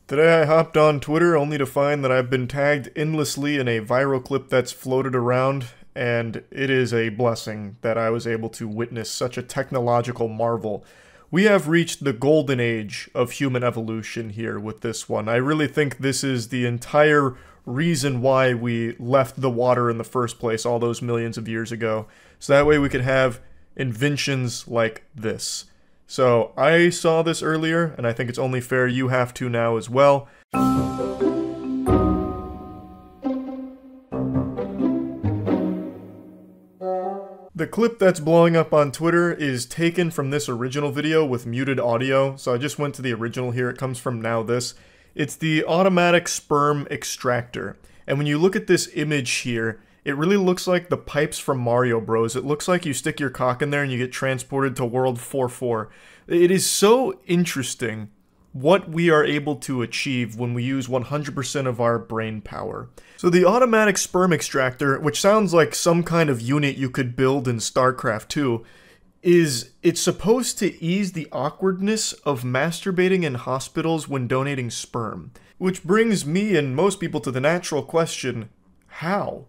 Today I hopped on Twitter only to find that I've been tagged endlessly in a viral clip that's floated around, and it is a blessing that I was able to witness such a technological marvel. We have reached the golden age of human evolution here with this one. I really think this is the entire reason why we left the water in the first place all those millions of years ago. So that way we could have inventions like this. So I saw this earlier, and I think it's only fair you have to now as well. The clip that's blowing up on Twitter is taken from this original video with muted audio, so I just went to the original here. It comes from Now This. It's the automatic sperm extractor, and when you look at this image here, it really looks like the pipes from Mario Bros. It looks like you stick your cock in there and you get transported to World 4-4. It is so interesting what we are able to achieve when we use 100% of our brain power. So the automatic sperm extractor, which sounds like some kind of unit you could build in StarCraft 2, it's supposed to ease the awkwardness of masturbating in hospitals when donating sperm. Which brings me and most people to the natural question, how?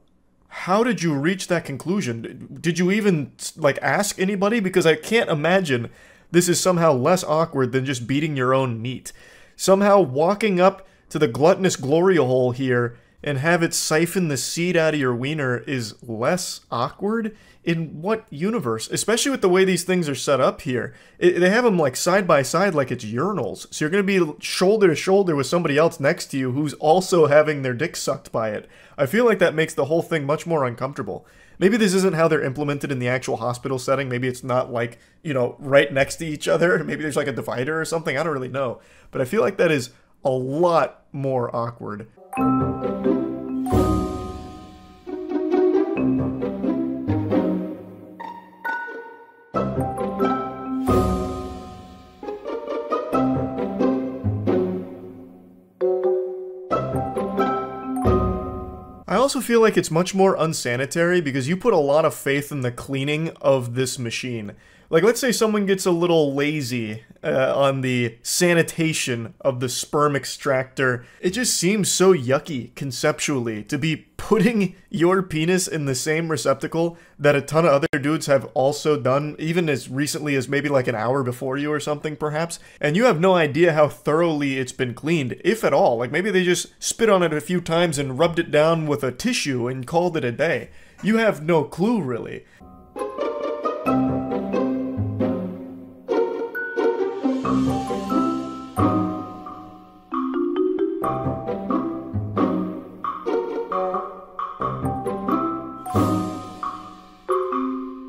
How did you reach that conclusion? Did you even, like, ask anybody? Because I can't imagine this is somehow less awkward than just beating your own meat. Somehow walking up to the gluttonous glory hole here and have it siphon the seed out of your wiener is less awkward? In what universe? Especially with the way these things are set up here. They have them like side by side like it's urinals. So you're going to be shoulder to shoulder with somebody else next to you who's also having their dick sucked by it. I feel like that makes the whole thing much more uncomfortable. Maybe this isn't how they're implemented in the actual hospital setting. Maybe it's not like, you know, right next to each other. Maybe there's like a divider or something. I don't really know. But I feel like that is a lot more awkward. I also feel like it's much more unsanitary because you put a lot of faith in the cleaning of this machine. Like, let's say someone gets a little lazy on the sanitation of the sperm extractor. It just seems so yucky, conceptually, to be putting your penis in the same receptacle that a ton of other dudes have also done, even as recently as maybe like an hour before you or something, perhaps. And you have no idea how thoroughly it's been cleaned, if at all. Like, maybe they just spit on it a few times and rubbed it down with a tissue and called it a day. You have no clue, really.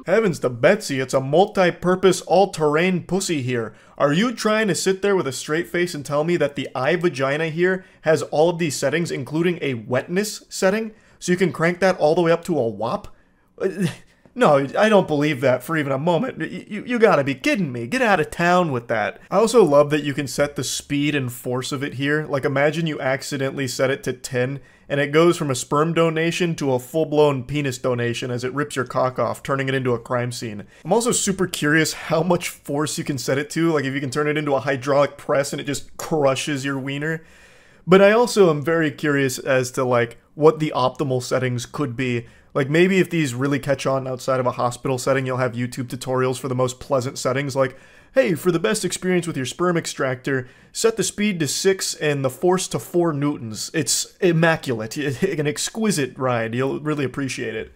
Heavens to Betsy, it's a multi-purpose, all-terrain pussy here. Are you trying to sit there with a straight face and tell me that the iVagina here has all of these settings, including a wetness setting? So you can crank that all the way up to a whop? No, I don't believe that for even a moment. You gotta be kidding me. Get out of town with that. I also love that you can set the speed and force of it here. Like, imagine you accidentally set it to 10, and it goes from a sperm donation to a full-blown penis donation as it rips your cock off, turning it into a crime scene. I'm also super curious how much force you can set it to, like if you can turn it into a hydraulic press and it just crushes your wiener. But I also am very curious as to, like, what the optimal settings could be. Like, maybe if these really catch on outside of a hospital setting, you'll have YouTube tutorials for the most pleasant settings, like, hey, for the best experience with your sperm extractor, set the speed to 6 and the force to 4 newtons. It's immaculate. An exquisite ride. You'll really appreciate it.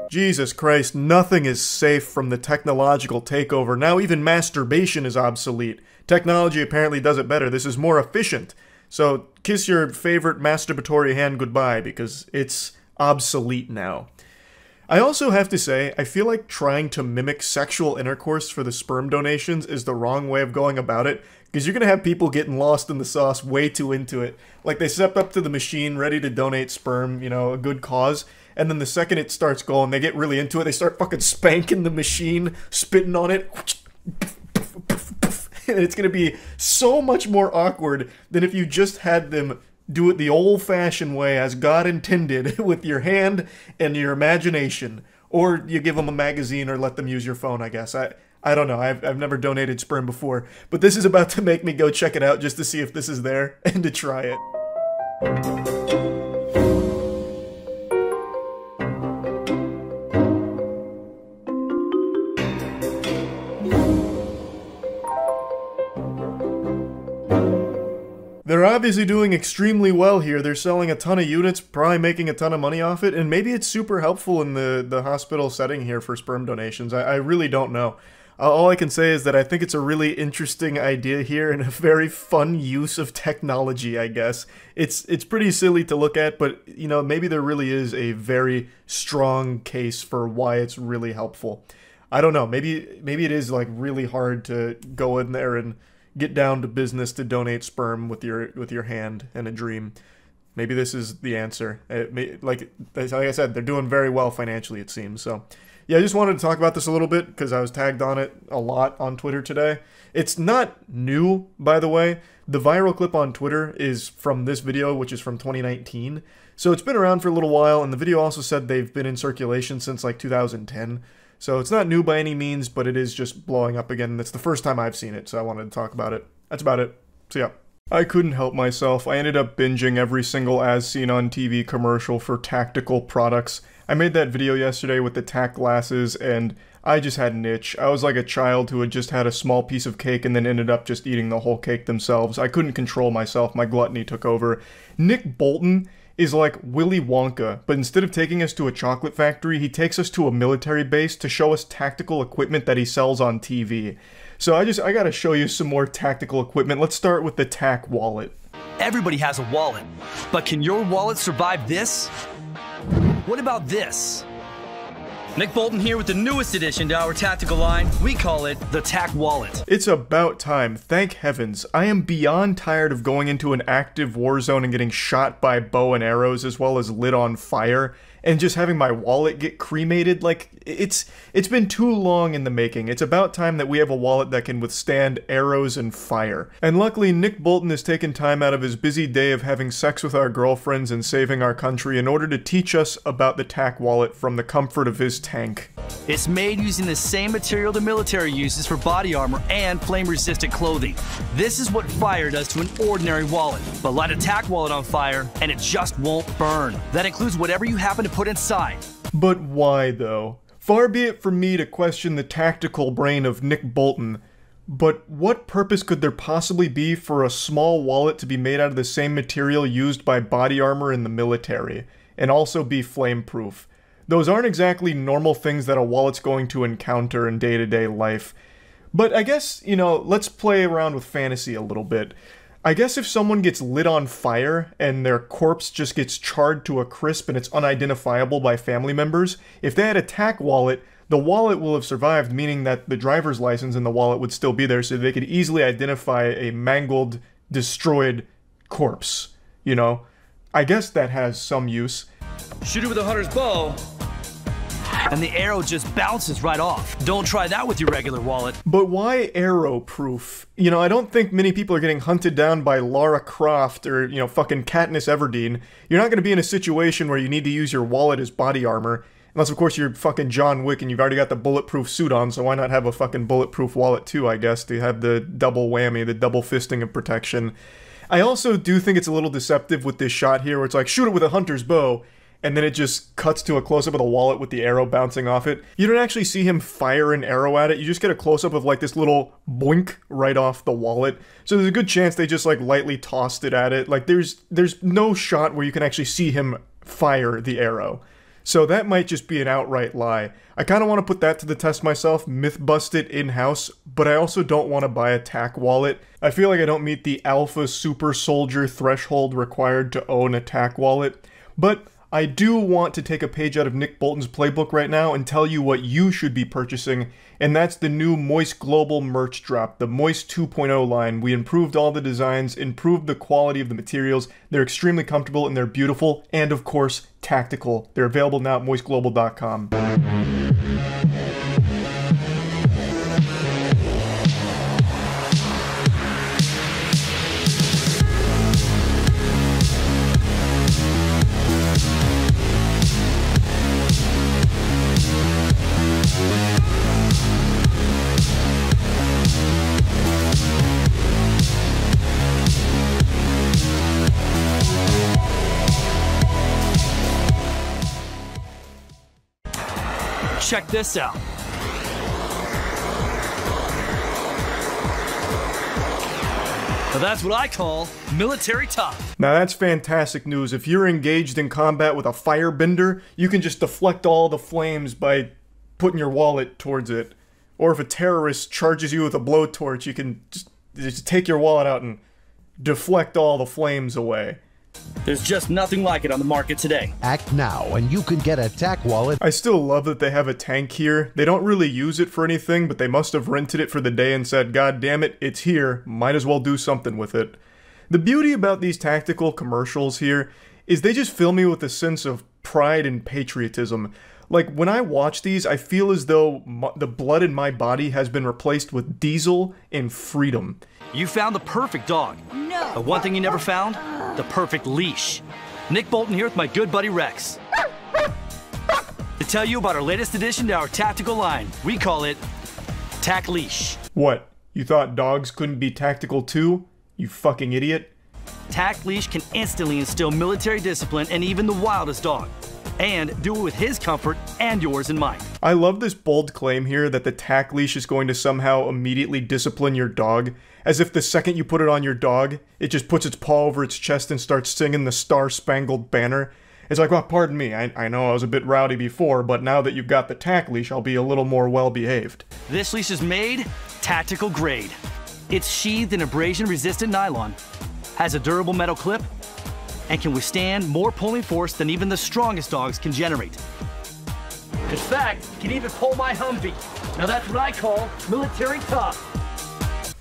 Jesus Christ, nothing is safe from the technological takeover. Now even masturbation is obsolete. Technology apparently does it better. This is more efficient. So kiss your favorite masturbatory hand goodbye because it's obsolete now. I also have to say, I feel like trying to mimic sexual intercourse for the sperm donations is the wrong way of going about it, because you're going to have people getting lost in the sauce way too into it. Like, they step up to the machine ready to donate sperm, you know, a good cause, and then the second it starts going, they get really into it, they start fucking spanking the machine, spitting on it, And it's going to be so much more awkward than if you just had them do it the old-fashioned way as God intended with your hand and your imagination. Or you give them a magazine or let them use your phone, I guess. I don't know. I've never donated sperm before. But this is about to make me go check it out just to see if this is there and to try it. They're obviously doing extremely well here. They're selling a ton of units, probably making a ton of money off it, and maybe it's super helpful in the hospital setting here for sperm donations. I really don't know. All I can say is that I think it's a really interesting idea here and a very fun use of technology, I guess. It's pretty silly to look at, but, you know, maybe there really is a very strong case for why it's really helpful. I don't know. Maybe it is, like, really hard to go in there and get down to business to donate sperm with your hand and a dream. Maybe this is the answer. Like I said, they're doing very well financially, it seems. So, yeah, I just wanted to talk about this a little bit because I was tagged on it a lot on Twitter today. It's not new, by the way. The viral clip on Twitter is from this video, which is from 2019. So it's been around for a little while, and the video also said they've been in circulation since like 2010. So it's not new by any means, but it is just blowing up again. It's the first time I've seen it, so I wanted to talk about it. That's about it. So yeah. I couldn't help myself. I ended up binging every single as seen on TV commercial for tactical products. I made that video yesterday with the tack glasses, and I just had an itch. I was like a child who had just had a small piece of cake and then ended up just eating the whole cake themselves. I couldn't control myself. My gluttony took over. Nick Bolton is like Willy Wonka, but instead of taking us to a chocolate factory, he takes us to a military base to show us tactical equipment that he sells on TV. So I gotta show you some more tactical equipment. Let's start with the tack wallet. Everybody has a wallet, but can your wallet survive this? What about this? Nick Bolton here with the newest addition to our tactical line. We call it the Tack Wallet. It's about time, thank heavens. I am beyond tired of going into an active war zone and getting shot by bow and arrows as well as lit on fire, and just having my wallet get cremated. Like, it's been too long in the making. It's about time that we have a wallet that can withstand arrows and fire. And luckily, Nick Bolton has taken time out of his busy day of having sex with our girlfriends and saving our country in order to teach us about the tack wallet from the comfort of his tank. It's made using the same material the military uses for body armor and flame-resistant clothing. This is what fire does to an ordinary wallet. But light a tack wallet on fire, and it just won't burn. That includes whatever you happen to put inside. But why, though? Far be it from me to question the tactical brain of Nick Bolton, but what purpose could there possibly be for a small wallet to be made out of the same material used by body armor in the military, and also be flame-proof? Those aren't exactly normal things that a wallet's going to encounter in day-to-day life. But I guess, you know, let's play around with fantasy a little bit. I guess if someone gets lit on fire and their corpse just gets charred to a crisp and it's unidentifiable by family members, if they had a tack wallet, the wallet will have survived, meaning that the driver's license in the wallet would still be there so they could easily identify a mangled, destroyed corpse, you know? I guess that has some use. Shoot it with a hunter's bow, and the arrow just bounces right off. Don't try that with your regular wallet. But why arrow-proof? You know, I don't think many people are getting hunted down by Lara Croft or, you know, fucking Katniss Everdeen. You're not going to be in a situation where you need to use your wallet as body armor. Unless, of course, you're fucking John Wick and you've already got the bulletproof suit on, so why not have a fucking bulletproof wallet too, I guess, to have the double whammy, the double fisting of protection. I also do think it's a little deceptive with this shot here, where it's like, shoot it with a hunter's bow, and then it just cuts to a close-up of the wallet with the arrow bouncing off it. You don't actually see him fire an arrow at it, you just get a close-up of like this little boink right off the wallet. So there's a good chance they just like lightly tossed it at it. Like there's no shot where you can actually see him fire the arrow. So that might just be an outright lie. I kind of want to put that to the test myself, myth bust it in-house, but I also don't want to buy a tack wallet. I feel like I don't meet the alpha super soldier threshold required to own a tack wallet. But I do want to take a page out of Nick Bolton's playbook right now and tell you what you should be purchasing, and that's the new Moist Global merch drop, the Moist 2.0 line. We improved all the designs, improved the quality of the materials. They're extremely comfortable and they're beautiful, and of course, tactical. They're available now at moistglobal.com. Check this out. Now that's what I call military tough. Now that's fantastic news. If you're engaged in combat with a firebender, you can just deflect all the flames by putting your wallet towards it. Or if a terrorist charges you with a blowtorch, you can just take your wallet out and deflect all the flames away. There's just nothing like it on the market today. Act now and you can get a tack wallet. I still love that they have a tank here. They don't really use it for anything, but they must have rented it for the day and said, God damn it, it's here, might as well do something with it. The beauty about these tactical commercials here is they just fill me with a sense of pride and patriotism. Like, when I watch these, I feel as though the blood in my body has been replaced with diesel and freedom. You found the perfect dog. No. But one thing you never found? The perfect leash. Nick Bolton here with my good buddy Rex. To tell you about our latest addition to our tactical line. We call it Tack Leash. What? You thought dogs couldn't be tactical too? You fucking idiot. Tack Leash can instantly instill military discipline in even the wildest dog. And do it with his comfort and yours in mind. I love this bold claim here that the tack leash is going to somehow immediately discipline your dog, as if the second you put it on your dog, it just puts its paw over its chest and starts singing the Star-Spangled Banner. It's like, well, pardon me, I know I was a bit rowdy before, but now that you've got the tack leash, I'll be a little more well-behaved. This leash is made tactical grade. It's sheathed in abrasion-resistant nylon, has a durable metal clip, and can withstand more pulling force than even the strongest dogs can generate. In fact, it can even pull my Humvee. Now that's what I call military tough.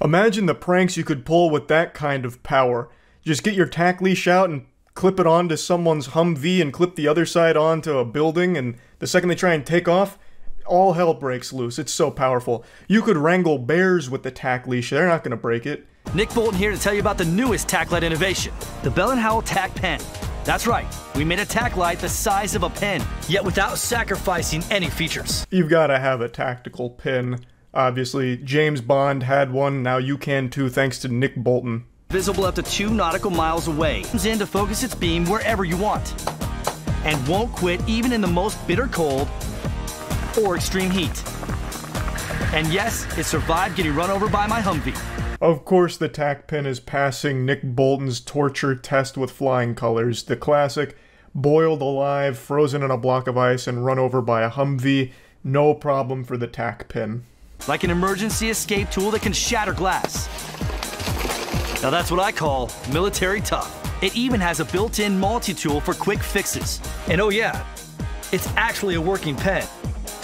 Imagine the pranks you could pull with that kind of power. Just get your tack leash out and clip it onto someone's Humvee and clip the other side onto a building, and the second they try and take off, all hell breaks loose. It's so powerful. You could wrangle bears with the tack leash. They're not gonna break it. Nick Bolton here to tell you about the newest tack light innovation, the Bell & Howell Tack Pen. That's right, we made a tack light the size of a pen, yet without sacrificing any features. You've gotta have a tactical pin. Obviously, James Bond had one, now you can too, thanks to Nick Bolton. Visible up to 2 nautical miles away. Comes in to focus its beam wherever you want. And won't quit even in the most bitter cold or extreme heat. And yes, it survived getting run over by my Humvee. Of course the tack pin is passing Nick Bolton's torture test with flying colors. The classic, boiled alive, frozen in a block of ice, and run over by a Humvee. No problem for the tack pin. Like an emergency escape tool that can shatter glass. Now that's what I call military tough. It even has a built-in multi-tool for quick fixes. And oh yeah, it's actually a working pen.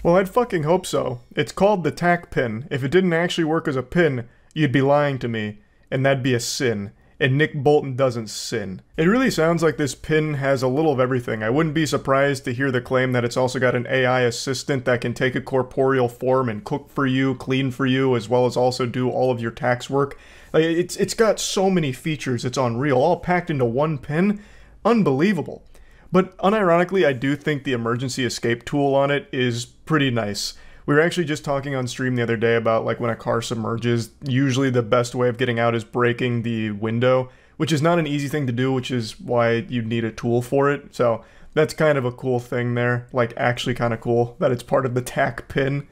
Well, I'd fucking hope so. It's called the tack pin. If it didn't actually work as a pin, you'd be lying to me, and that'd be a sin. And Nick Bolton doesn't sin. It really sounds like this pin has a little of everything. I wouldn't be surprised to hear the claim that it's also got an AI assistant that can take a corporeal form and cook for you, clean for you, as well as also do all of your tax work. Like, it's got so many features, it's unreal, all packed into one pin. Unbelievable. But unironically, I do think the emergency escape tool on it is pretty nice. We were actually just talking on stream the other day about, like, when a car submerges, usually the best way of getting out is breaking the window, which is not an easy thing to do, which is why you'd need a tool for it. So that's kind of a cool thing there, like, actually kind of cool that it's part of the tack pin.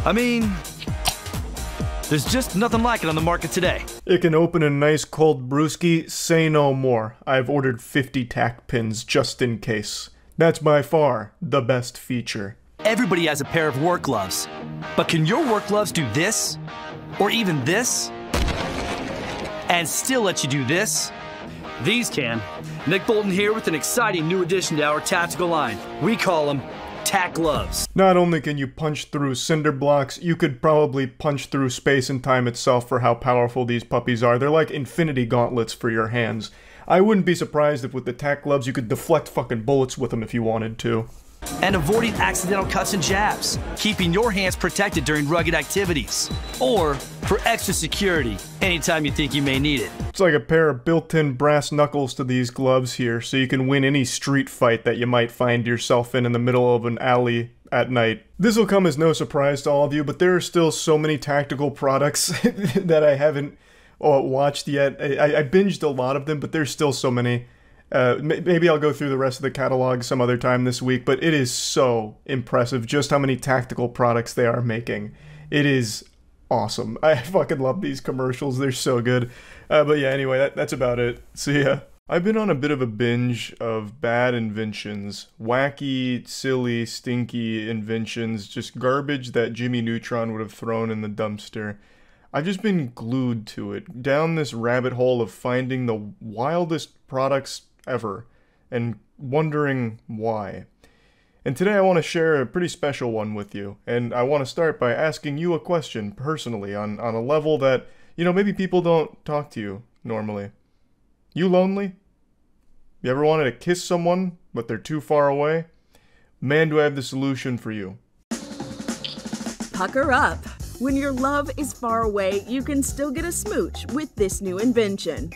I mean, there's just nothing like it on the market today. It can open a nice cold brewski, say no more. I've ordered 50 tack pins just in case. That's by far the best feature. Everybody has a pair of work gloves, but can your work gloves do this? Or even this? And still let you do this? These can. Nick Bolton here with an exciting new addition to our tactical line. We call them tack gloves. Not only can you punch through cinder blocks, you could probably punch through space and time itself for how powerful these puppies are. They're like infinity gauntlets for your hands. I wouldn't be surprised if with the tack gloves you could deflect fucking bullets with them if you wanted to. And avoiding accidental cuts and jabs, keeping your hands protected during rugged activities, or for extra security anytime you think you may need it. It's like a pair of built-in brass knuckles to these gloves here, so you can win any street fight that you might find yourself in the middle of an alley at night. This will come as no surprise to all of you, but there are still so many tactical products that I haven't watched yet. I binged a lot of them, but there's still so many. Maybe I'll go through the rest of the catalog some other time this week, but it is so impressive just how many tactical products they are making. It is awesome. I fucking love these commercials. They're so good. But yeah, anyway, that's about it. See ya. I've been on a bit of a binge of bad inventions. Wacky, silly, stinky inventions. Just garbage that Jimmy Neutron would have thrown in the dumpster. I've just been glued to it, down this rabbit hole of finding the wildest products ever, and wondering why. And today I want to share a pretty special one with you, and I want to start by asking you a question personally on a level that, you know, maybe people don't talk to you normally. You lonely? You ever wanted to kiss someone, but they're too far away? Man, do I have the solution for you. Pucker up. When your love is far away, you can still get a smooch with this new invention.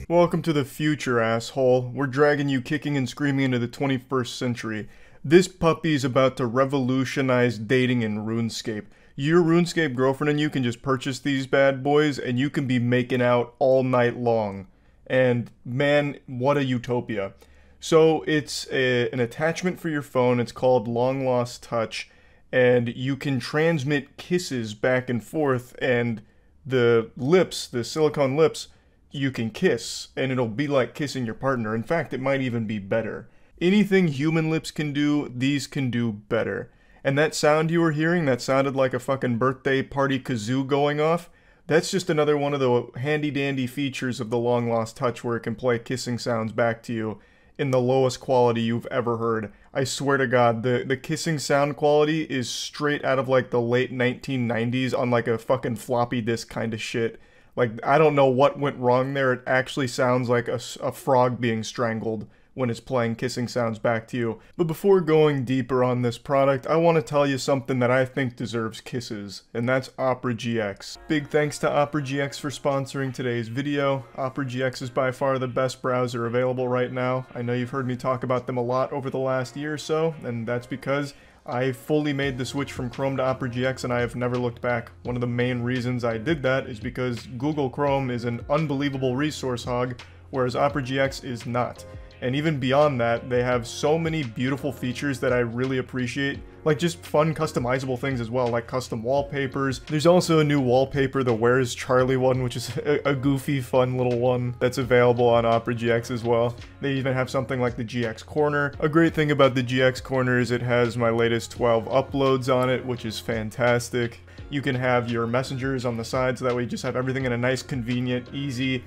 Welcome to the future, asshole. We're dragging you kicking and screaming into the 21st century. This puppy's about to revolutionize dating in RuneScape. Your RuneScape girlfriend and you can just purchase these bad boys and you can be making out all night long. And man, what a utopia. So it's an attachment for your phone. It's called Long Lost Touch. And you can transmit kisses back and forth, and the lips, the silicone lips, you can kiss, and it'll be like kissing your partner. In fact, it might even be better. Anything human lips can do, these can do better. And that sound you were hearing, that sounded like a fucking birthday party kazoo going off, that's just another one of the handy-dandy features of the Long Lost Touch where it can play kissing sounds back to you in the lowest quality you've ever heard. I swear to God, the kissing sound quality is straight out of like the late 1990s on like a fucking floppy disk kind of shit. Like, I don't know what went wrong there. It actually sounds like a frog being strangled when it's playing kissing sounds back to you. But before going deeper on this product, I want to tell you something that I think deserves kisses, and that's Opera GX. Big thanks to Opera GX for sponsoring today's video. Opera GX is by far the best browser available right now. I know you've heard me talk about them a lot over the last year or so, and that's because I fully made the switch from Chrome to Opera GX and I have never looked back. One of the main reasons I did that is because Google Chrome is an unbelievable resource hog, whereas Opera GX is not. And even beyond that, they have so many beautiful features that I really appreciate, like just fun customizable things as well, like custom wallpapers. There's also a new wallpaper, the Where's Charlie one, which is a goofy, fun little one that's available on Opera GX as well. They even have something like the GX Corner. A great thing about the GX Corner is it has my latest 12 uploads on it, which is fantastic. You can have your messengers on the side, so that way you just have everything in a nice, convenient, easy,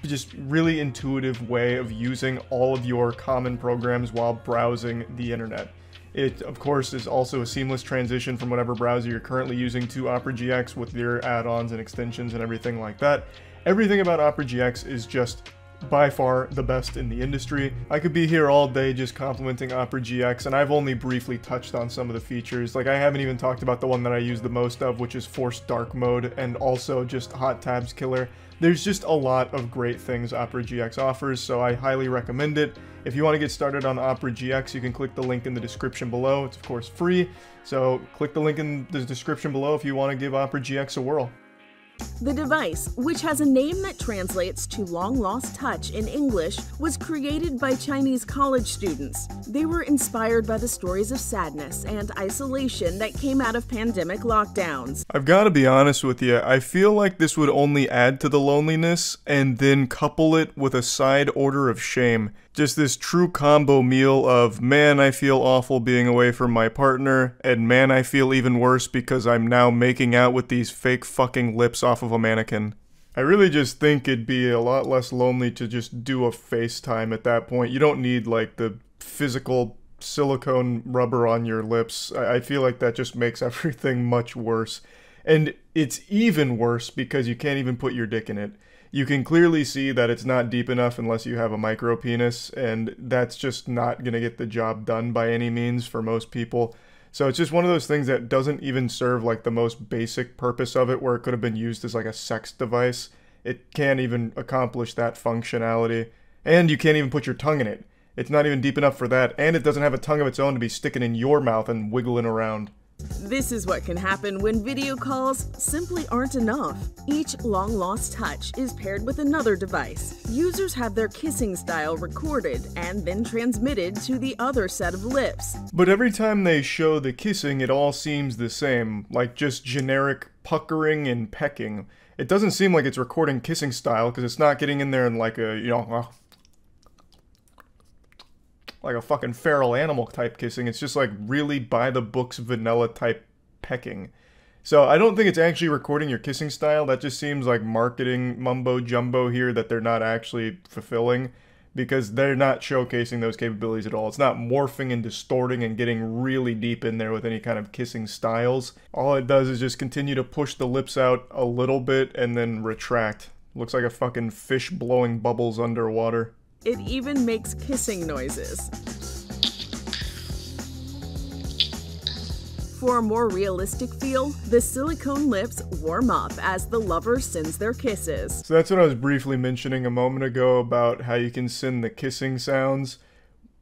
just really intuitive way of using all of your common programs while browsing the internet. It, of course, is also a seamless transition from whatever browser you're currently using to Opera GX with your add-ons and extensions and everything like that. Everything about Opera GX is just by far the best in the industry. I could be here all day just complimenting Opera GX, and I've only briefly touched on some of the features. Like, I haven't even talked about the one that I use the most of, which is Forced Dark Mode, and also just Hot Tabs Killer. There's just a lot of great things Opera GX offers, so I highly recommend it. If you want to get started on Opera GX, you can click the link in the description below. It's of course free, so click the link in the description below if you want to give Opera GX a whirl. The device, which has a name that translates to Long Lost Touch in English, was created by Chinese college students. They were inspired by the stories of sadness and isolation that came out of pandemic lockdowns. I've got to be honest with you, I feel like this would only add to the loneliness and then couple it with a side order of shame. Just this true combo meal of, man, I feel awful being away from my partner, and man, I feel even worse because I'm now making out with these fake fucking lips off of a mannequin. I really just think it'd be a lot less lonely to just do a FaceTime at that point. You don't need, like, the physical silicone rubber on your lips. I feel like that just makes everything much worse. And it's even worse because you can't even put your dick in it. You can clearly see that it's not deep enough unless you have a micro penis, and that's just not going to get the job done by any means for most people. So it's just one of those things that doesn't even serve like the most basic purpose of it, where it could have been used as like a sex device. It can't even accomplish that functionality. And you can't even put your tongue in it. It's not even deep enough for that, and it doesn't have a tongue of its own to be sticking in your mouth and wiggling around. This is what can happen when video calls simply aren't enough. Each long-lost touch is paired with another device. Users have their kissing style recorded and then transmitted to the other set of lips. But every time they show the kissing, it all seems the same, like just generic puckering and pecking. It doesn't seem like it's recording kissing style, because it's not getting in there in like a, you know, like a fucking feral animal type kissing. It's just like really by the books vanilla type pecking. So I don't think it's actually recording your kissing style. That just seems like marketing mumbo jumbo here that they're not actually fulfilling, because they're not showcasing those capabilities at all. It's not morphing and distorting and getting really deep in there with any kind of kissing styles. All it does is just continue to push the lips out a little bit and then retract. Looks like a fucking fish blowing bubbles underwater. It even makes kissing noises. For a more realistic feel, the silicone lips warm up as the lover sends their kisses. So that's what I was briefly mentioning a moment ago about how you can send the kissing sounds,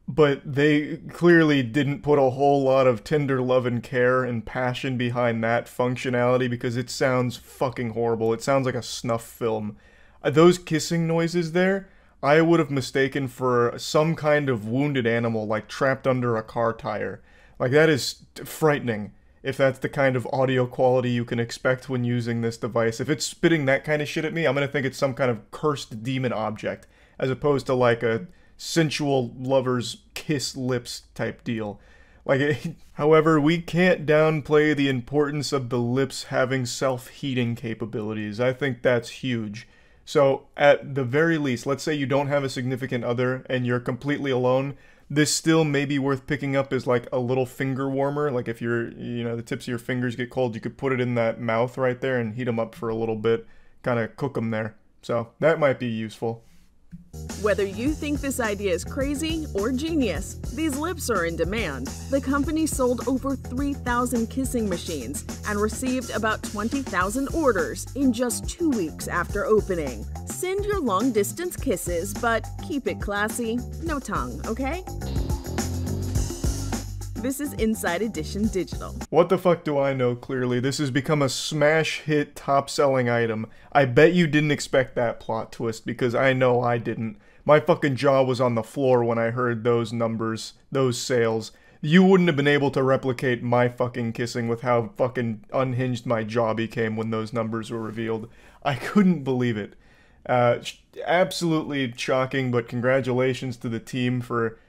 but they clearly didn't put a whole lot of tender love and care and passion behind that functionality, because it sounds fucking horrible. It sounds like a snuff film. Those kissing noises there, I would have mistaken for some kind of wounded animal, like trapped under a car tire. Like, that is frightening, if that's the kind of audio quality you can expect when using this device. If it's spitting that kind of shit at me, I'm gonna think it's some kind of cursed demon object, as opposed to like a sensual lover's kiss lips type deal. Like, however, we can't downplay the importance of the lips having self-heating capabilities. I think that's huge. So, at the very least, let's say you don't have a significant other and you're completely alone, this still may be worth picking up as like a little finger warmer. Like if you're, you know, the tips of your fingers get cold, you could put it in that mouth right there and heat them up for a little bit, kind of cook them there. So that might be useful. Whether you think this idea is crazy or genius, these lips are in demand. The company sold over 3,000 kissing machines and received about 20,000 orders in just 2 weeks after opening. Send your long-distance kisses, but keep it classy. No tongue, okay? This is Inside Edition Digital. What the fuck do I know? Clearly, this has become a smash hit, top-selling item. I bet you didn't expect that plot twist, because I know I didn't. My fucking jaw was on the floor when I heard those numbers, those sales. You wouldn't have been able to replicate my fucking kissing with how fucking unhinged my jaw became when those numbers were revealed. I couldn't believe it. Absolutely shocking, but congratulations to the team for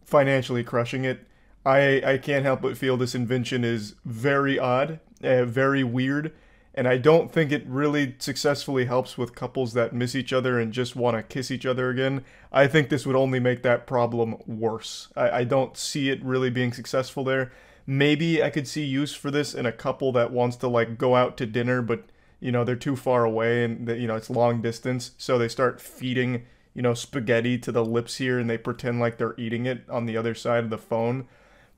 financially crushing it. I can't help but feel this invention is very odd, very weird, and I don't think it really successfully helps with couples that miss each other and just want to kiss each other again. I think this would only make that problem worse. I don't see it really being successful there. Maybe I could see use for this in a couple that wants to like go out to dinner, but you know, they're too far away and you know, it's long distance, so they start feeding, you know, spaghetti to the lips here and they pretend like they're eating it on the other side of the phone.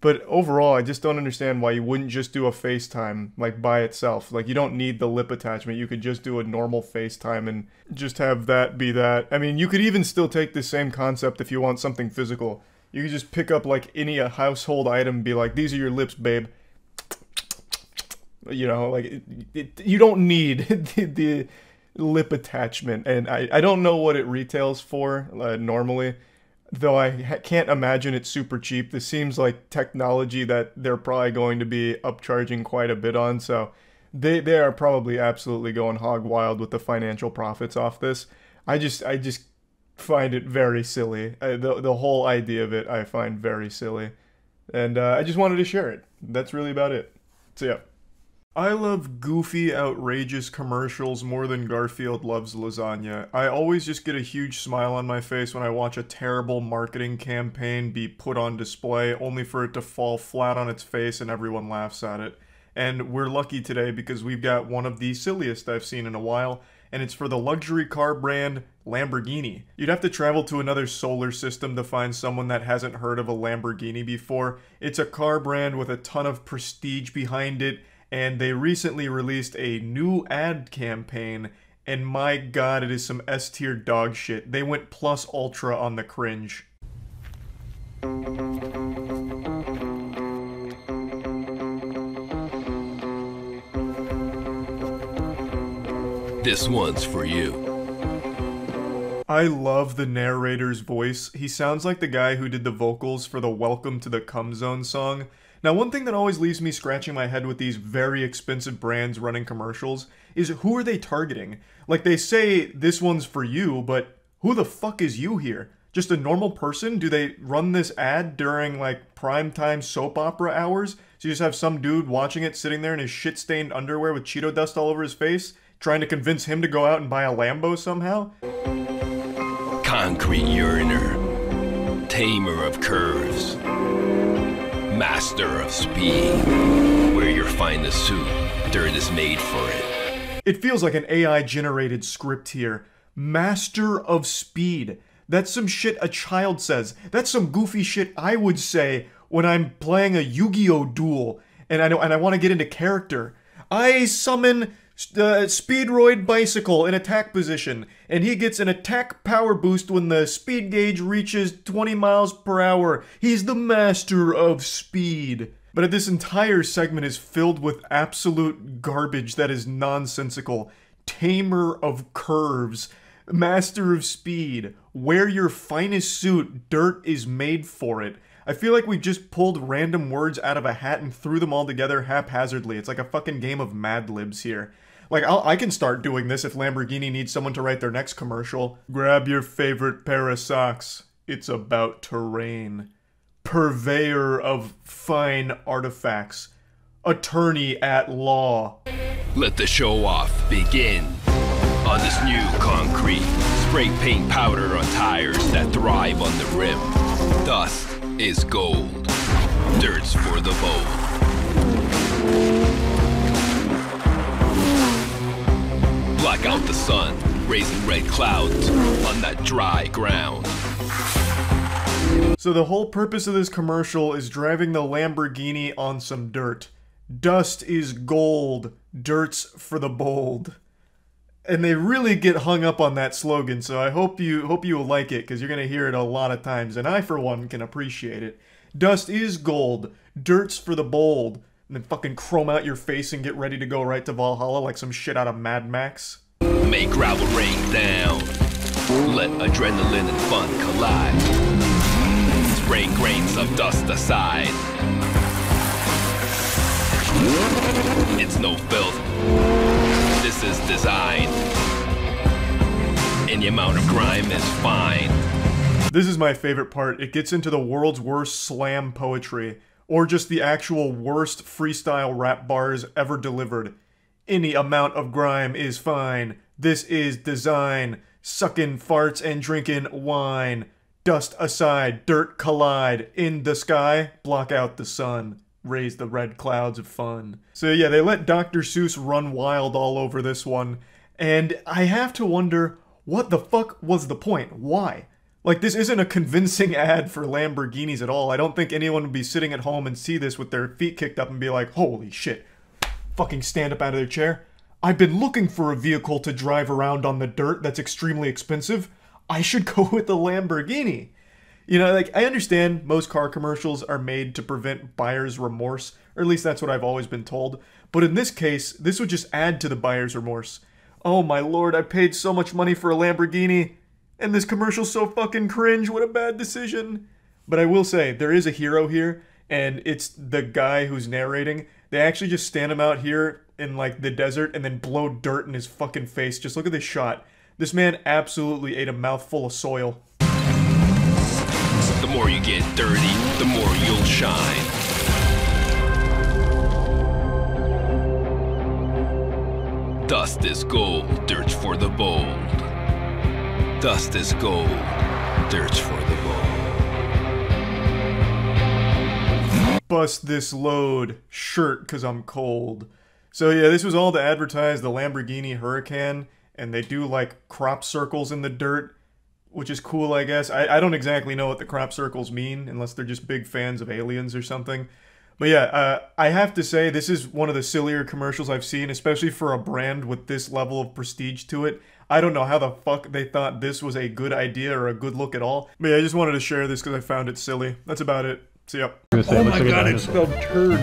But overall, I just don't understand why you wouldn't just do a FaceTime, like, by itself. Like, you don't need the lip attachment. You could just do a normal FaceTime and just have that be that. I mean, you could even still take the same concept if you want something physical. You could just pick up, like, any household item and be like, these are your lips, babe. You know, like, you don't need the lip attachment. And I don't know what it retails for, normally. Though I can't imagine it's super cheap. This seems like technology that they're probably going to be upcharging quite a bit on, so they are probably absolutely going hog wild with the financial profits off this. I just find it very silly. The whole idea of it I find very silly. And I just wanted to share it. That's really about it. So yeah. I love goofy, outrageous commercials more than Garfield loves lasagna. I always just get a huge smile on my face when I watch a terrible marketing campaign be put on display, only for it to fall flat on its face and everyone laughs at it. And we're lucky today because we've got one of the silliest I've seen in a while, and it's for the luxury car brand Lamborghini. You'd have to travel to another solar system to find someone that hasn't heard of a Lamborghini before. It's a car brand with a ton of prestige behind it, and they recently released a new ad campaign, and my god, it is some S-tier dog shit. They went plus ultra on the cringe. This one's for you. I love the narrator's voice. He sounds like the guy who did the vocals for the Welcome to the Cum Zone song. Now, one thing that always leaves me scratching my head with these very expensive brands running commercials is who are they targeting? Like, they say this one's for you, but who the fuck is you here? Just a normal person? Do they run this ad during, like, primetime soap opera hours? So you just have some dude watching it, sitting there in his shit-stained underwear with Cheeto dust all over his face, trying to convince him to go out and buy a Lambo somehow? Concrete uriner, tamer of curves, master of speed. Wear your finest suit, dirt is made for it. It feels like an AI-generated script here. Master of speed. That's some shit a child says. That's some goofy shit I would say when I'm playing a Yu-Gi-Oh! Duel and I want to get into character. I summon Speedroid Bicycle in attack position, and he gets an attack power boost when the speed gauge reaches 20 miles per hour. He's the master of speed. But this entire segment is filled with absolute garbage that is nonsensical. Tamer of curves, master of speed, wear your finest suit, dirt is made for it. I feel like we just pulled random words out of a hat and threw them all together haphazardly. It's like a fucking game of Mad Libs here. Like, I can start doing this if Lamborghini needs someone to write their next commercial. Grab your favorite pair of socks. It's about to rain. Purveyor of fine artifacts. Attorney at law. Let the show off begin. On this new concrete, spray paint powder on tires that thrive on the rim. Dust is gold. Dirt's for the bold. Black out the sun, raising red clouds on that dry ground. So the whole purpose of this commercial is driving the Lamborghini on some dirt. Dust is gold, dirt's for the bold. And they really get hung up on that slogan, so I hope you will like it, because you're going to hear it a lot of times, and I, for one, can appreciate it. Dust is gold, dirt's for the bold. And then fucking chrome out your face and get ready to go right to Valhalla like some shit out of Mad Max. Make gravel rain down. Let adrenaline and fun collide. Spraying grains of dust aside. It's no filth. This is design. Any amount of grime is fine. This is my favorite part. It gets into the world's worst slam poetry. Or just the actual worst freestyle rap bars ever delivered. Any amount of grime is fine. This is design. Sucking farts and drinking wine. Dust aside, dirt collide. In the sky, block out the sun. Raise the red clouds of fun. So yeah, they let Dr. Seuss run wild all over this one. And I have to wonder, what the fuck was the point? Why? Like, this isn't a convincing ad for Lamborghinis at all. I don't think anyone would be sitting at home and see this with their feet kicked up and be like, holy shit. Fucking stand up out of their chair. I've been looking for a vehicle to drive around on the dirt that's extremely expensive. I should go with the Lamborghini. You know, like, I understand most car commercials are made to prevent buyer's remorse, or at least that's what I've always been told. But in this case, this would just add to the buyer's remorse. Oh my lord, I paid so much money for a Lamborghini. And this commercial's so fucking cringe, what a bad decision. But I will say, there is a hero here, and it's the guy who's narrating. They actually just stand him out here in, like, the desert and then blow dirt in his fucking face. Just look at this shot. This man absolutely ate a mouthful of soil. The more you get dirty, the more you'll shine. Dust is gold, dirt's for the bold. Dust is gold, dirt's for the bold. Bust this load, shirt 'cause I'm cold. So yeah, this was all to advertise the Lamborghini Huracan, and they do like crop circles in the dirt, which is cool, I guess. I don't exactly know what the crop circles mean, unless they're just big fans of aliens or something. But yeah, I have to say, this is one of the sillier commercials I've seen, especially for a brand with this level of prestige to it. I don't know how the fuck they thought this was a good idea or a good look at all. But yeah, I just wanted to share this because I found it silly. That's about it. See ya. Oh my god, it's spelled turd.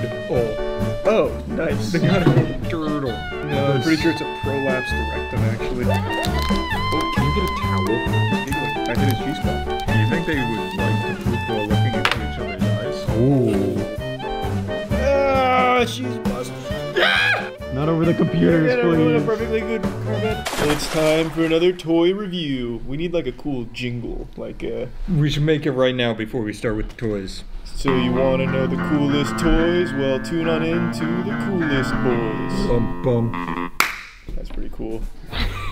Oh, nice. They got it. Turtle. No, I'm pretty sure it's a prolapse rectum, actually. Oh, Can you get a towel? I hit his G-spot. Do you think they would like to poop while looking into each other's eyes? Ooh. Ah, she's busted. Not over the computers, please. Perfectly good comment. It's time for another toy review. We need like a cool jingle, like We should make it right now before we start with the toys. So you want to know the coolest toys? Well, tune on in to the coolest boys. Bum. That's pretty cool.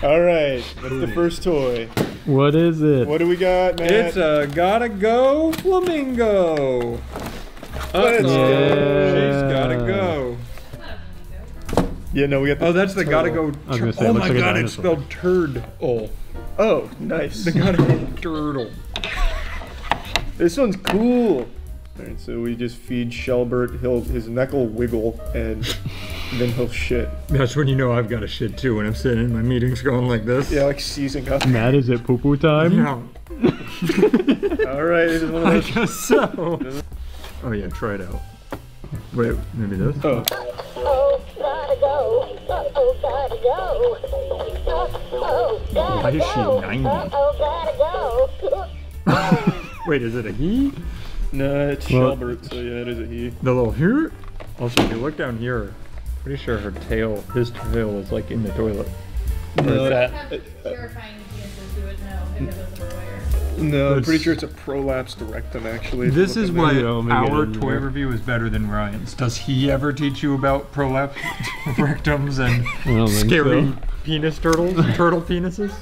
All right, that's the first toy. What is it? What do we got, Matt? It's a Gotta Go Flamingo. Let's go. She's gotta go. Yeah, no, we got the Oh, that's the Gotta Go. I was gonna say, it Oh looks my like a god, it's dinosaur. spelled turd. Oh, nice. The Gotta Go turtle. This one's cool. Alright, so we just feed Shelbert, his neck will wiggle, and then he'll shit. That's when you know I've got a shit too, when I'm sitting in my meetings going like this. Yeah, like seizing up. Matt, is it poo-poo time? Yeah. Alright, this is one of I those. guess so. Oh yeah, try it out. Wait, maybe this? Oh. Why is she 90? Wait, is it a he? No, it's Well- Shelbert, so yeah, it is a he. The little here? Also, if you look down here, pretty sure his tail is like in the toilet. No, Terrifying penises who would know because of the wear. no, I'm That's- pretty sure it's a prolapsed rectum, actually. This is why Let me get our in toy there. review is better than Ryan's. Does he ever teach you about prolapse rectums and I don't think scary so. penis turtles? Turtle penises?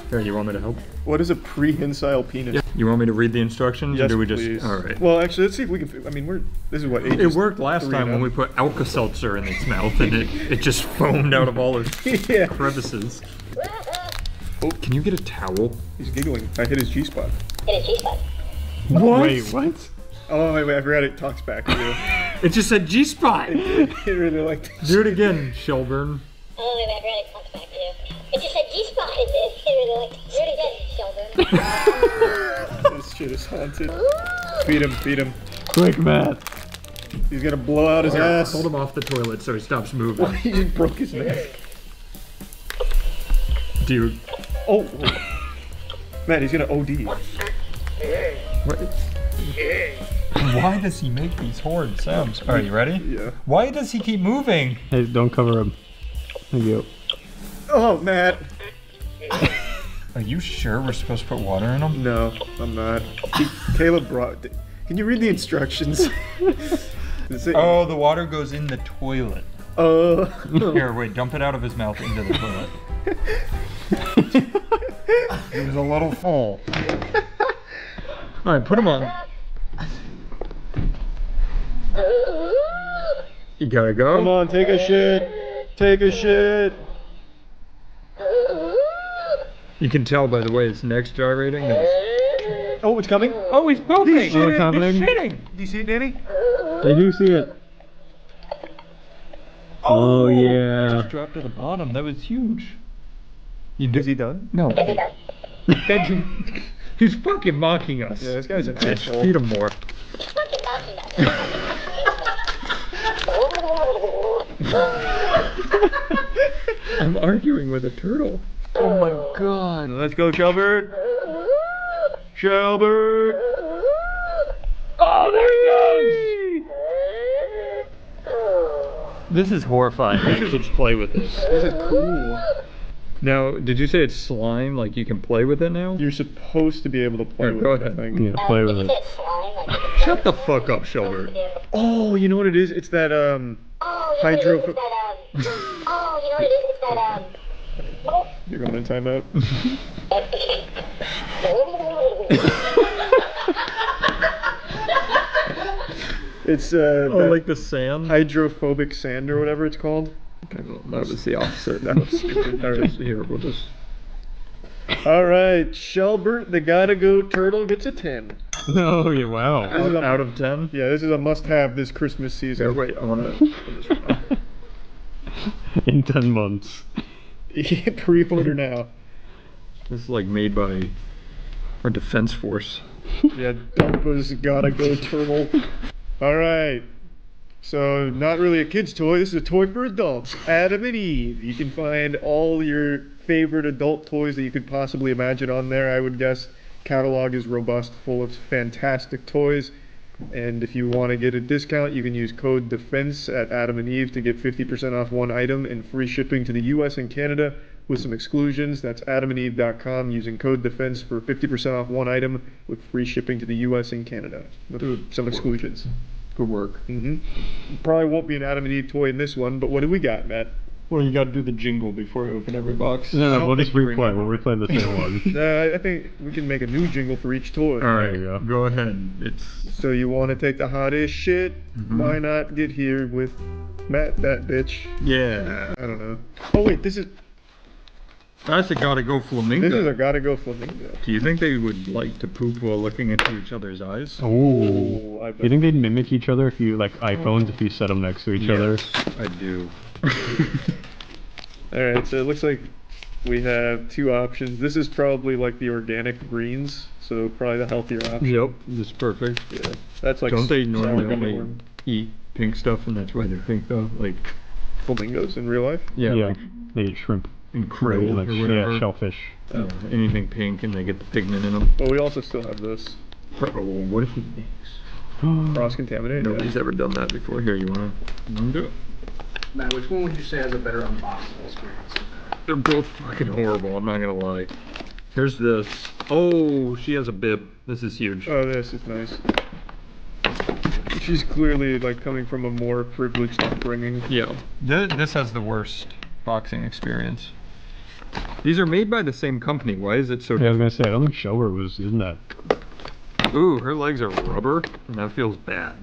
Here, you want me to help? What is a prehensile penis? You want me to read the instructions, Yes, or do we just? please. All right. Well, actually, let's see if we can. I mean, this is what It ages worked last 3 time and when we up. put Alka-Seltzer in its mouth and it just foamed out of all its Yeah, crevices. Oh. Can you get a towel? he's giggling. I hit his G-spot. What? Wait, what? Oh, wait, I forgot it talks back to you. It just said G-spot. It really liked it. Do it again, Shelburne. Oh, wait, I've read it talks back to you. It just said G-spot. It really like, do it again, Sheldon. This shit is haunted. Feed him. Quick, Matt. He's gonna blow out his ass. Hold him off the toilet so he stops moving. He just broke his neck. Dude. Oh, Matt, he's gonna OD. What? Why does he make these horrid sounds? Are you ready? Yeah. Why does he keep moving? Hey, don't cover him. Thank you. Oh, Matt. Are you sure we're supposed to put water in him? No, I'm not. Caleb brought. Can you read the instructions? Does it- Oh, the water goes in the toilet. Here, wait, dump it out of his mouth into the toilet. It was a little full. Alright, put him on. You gotta go. Come on, take a shit. Take a shit. You can tell by the way his neck's gyrating that he's... Oh, it's coming. Oh, he's pooping! He's shitting. He's happening. shitting! Do you see it, Danny? I do see it. Oh, yeah. Dropped to the bottom, that was huge. Is he done? No. He's fucking mocking us. Yeah, this guy's an Just asshole. feed him more. I'm arguing with a turtle. Oh my god. Let's go, Shelbert. Shelbert. Oh, there he goes. This is horrifying. Kids play with this. This is cool. Now, did you say it's slime? Like you can play with it now? You're supposed to be able to play Here, with go it, ahead. I think. Yeah, play with it. Shut the fuck up, Shelbert. Oh, you know what it is? It's that, hydro... Oh, you know what it is? It's that, You're going in timeout. It's, Oh, that like the sand? hydrophobic sand or whatever it's called. Okay, well, that was the opposite. That was stupid. All right, here, we'll just... Alright, Shelbert, the gotta go turtle gets a 10. Oh, yeah, wow. Out of 10? Yeah, this is a must-have this Christmas season. Here, wait, I want to... In 10 months. Pre-order now. This is like made by our defense force. Yeah, DARPA's gotta go turtle. Alright. So, not really a kid's toy. This is a toy for adults. Adam and Eve. You can find all your favorite adult toys that you could possibly imagine on there. I would guess catalog is robust, full of fantastic toys. And if you want to get a discount, you can use code DEFENSE at Adam and Eve to get 50% off one item and free shipping to the US and Canada with some exclusions. That's adamandeve.com using code DEFENSE for 50% off one item with free shipping to the US and Canada. With some exclusions. Good work. Probably won't be an Adam and Eve toy in this one, but what do we got, Matt? Well, you got to do the jingle before you open every box. No, we'll just replay. We'll replay the same one. I think we can make a new jingle for each toy. All right, go ahead. So you want to take the hottest shit? Why not get here with Matt, that bitch? Yeah. I don't know. Oh wait, this is... That's a Gotta Go Flamingo. This is a Gotta Go Flamingo. Do you think they would like to poop while looking into each other's eyes? Oh. I bet. You think they'd mimic each other if you, like iPhones, if you set them next to each other? I do. Alright, so it looks like we have two options. This is probably like the organic greens, so probably the healthier option. Yep, this is perfect. Yeah, that's like... Don't they normally sour only corn. eat pink stuff and that's why they're pink though? Like, flamingos in real life? yeah. Yeah. Like, They eat shrimp. and krill Like, or whatever. yeah, shellfish. Yeah, anything pink and they get the pigment in them. But we also still have this. Oh, what if he thinks? Cross-contaminated. Nobody's ever done that before. Here, you wanna do it? Matt, which one would you say has a better unboxing experience? They're both fucking horrible, I'm not gonna lie. Here's this. Oh, she has a bib. This is huge. Oh, this is nice. She's clearly like coming from a more privileged upbringing. Yeah. This has the worst boxing experience. These are made by the same company. Why is it so Yeah, I was gonna say, I don't think Shower was in that. Ooh, her legs are rubber, and that feels bad.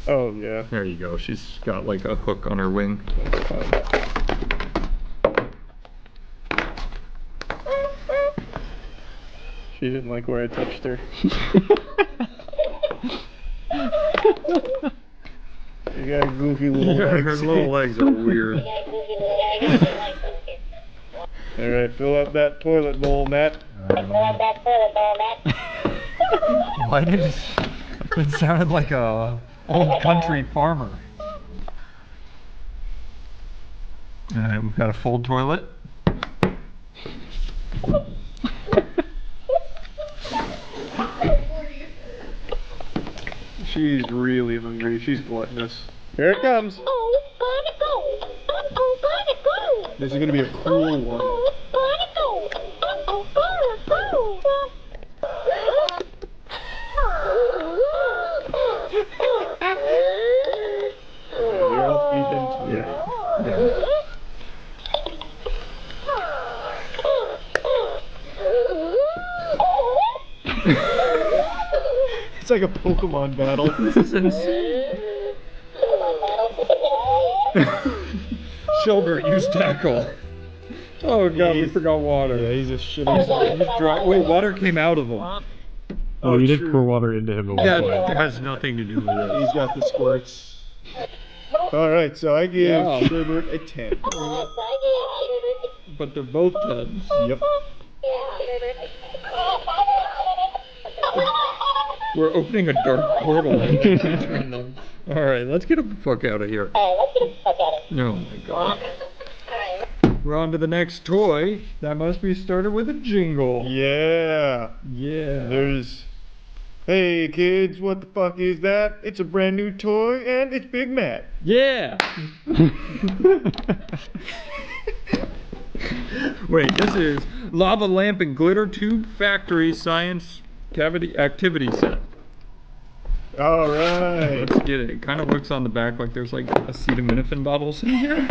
Oh, yeah. There you go. She's got like a hook on her wing. That's fine. She didn't like where I touched her. You got goofy little legs. Her little legs are weird. Alright, fill up that toilet bowl, Matt. Why did it sounded like a old country farmer? Alright, we've got a full toilet. She's really hungry. She's gluttonous. Here it comes. This is gonna be a cool one. It's like a Pokemon battle. This is insane. Shilbert, use tackle. Oh god, we forgot water. Yeah, he's a shitty. He's dry. Wait, water came out of him. Oh, you did pour water into him at one That point. has nothing to do with it. He's got the squirts. Alright, so I give Yeah. Sherbert a 10. But they're both 10s. Yep. We're opening a dark portal between them. Alright, let's get the fuck out of here. Oh my god. We're on to the next toy. That must be started with a jingle. Yeah. Yeah. There's... Hey kids, what the fuck is that? It's a brand new toy and it's Big Matt. Yeah. Wait, this is Lava Lamp and Glitter Tube Factory Science Cavity Activity Set. Alright. Let's get it. It kind of looks on the back like there's like acetaminophen bottles in here.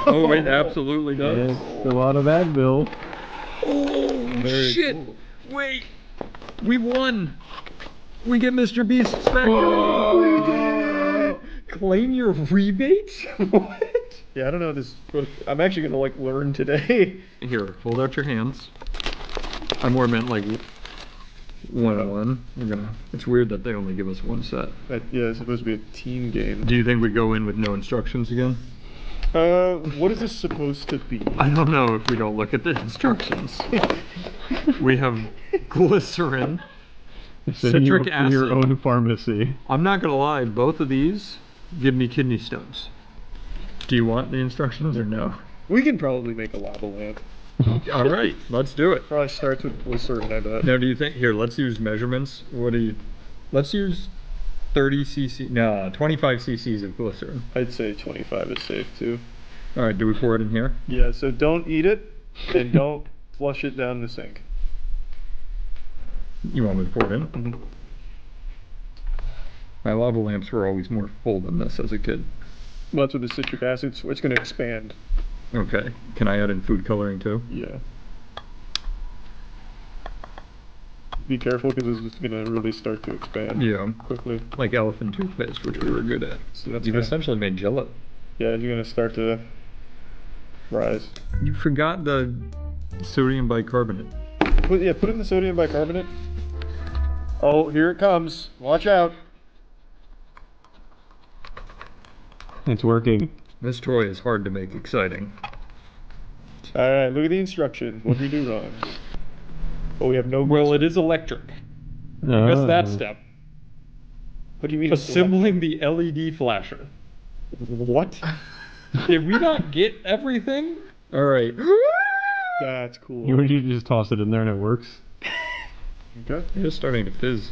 Oh, it absolutely does. It's a lot of Advil. Oh, Very shit. cool. Wait. We won. We get Mr. Beast's factory. Claim your rebate? What? Yeah, I don't know this. I'm actually gonna like learn today. Here, hold out your hands. I more meant like one-on-one. We're gonna. It's weird that they only give us one set. Yeah, it's supposed to be a team game. Do you think we go in with no instructions again? What is this supposed to be? I don't know if we don't look at the instructions. We have glycerin, It's in citric acid. your own pharmacy. I'm not gonna lie, both of these give me kidney stones. Do you want the instructions or no? We can probably make a lava lamp. All right, let's do it. Probably starts with glycerin, I bet. Now, do you think, here, let's use measurements. What do you, let's use 30 cc, no, 25 cc's of glycerin. I'd say 25 is safe too. All right, do we pour it in here? Yeah, so don't eat it and don't flush it down the sink. You want me to pour it in? My lava lamps were always more full than this as a kid. Well, that's with the citric acid, so it's going to expand. Okay, can I add in food coloring too? Yeah. Be careful because it's going to really start to expand. Yeah. Quickly. Like elephant toothpaste, which we were good at. So that's You've gonna, essentially made jello. yeah, you're going to start to rise. You forgot the sodium bicarbonate. Put in the sodium bicarbonate. Oh, here it comes. Watch out. It's working. This toy is hard to make exciting. Alright, look at the instructions. What did we do wrong? Oh, we have no... Well, it is electric. What's that step? What do you mean? Assembling the LED flasher. What? Did we not get everything? Alright. That's cool. You just toss it in there and it works. Okay. It's starting to fizz.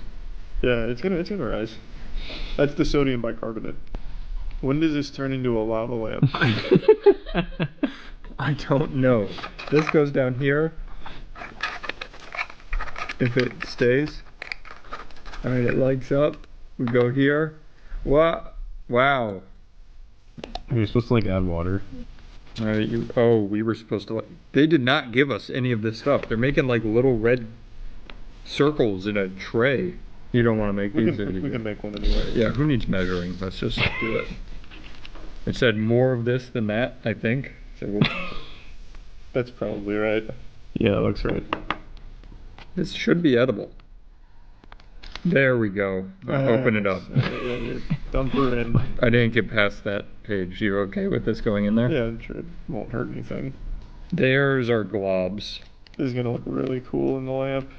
Yeah, it's gonna rise. That's the sodium bicarbonate. When does this turn into a lava lamp? I don't know. This goes down here. If it stays. Alright, it lights up. We go here. What? Wow. You're supposed to like add water. Alright, oh, we were supposed to like... They did not give us any of this stuff. They're making like little red circles in a tray. You don't want to make these. We can make one anyway. Yeah, who needs measuring? Let's just do it. It said more of this than that, I think. So that's probably right. Yeah, that looks right. This should be edible. There we go. Open it up. Dump her in. I didn't get past that page. You okay with this going in there? Yeah, I'm sure it won't hurt anything. There's our globs. This is gonna look really cool in the lamp.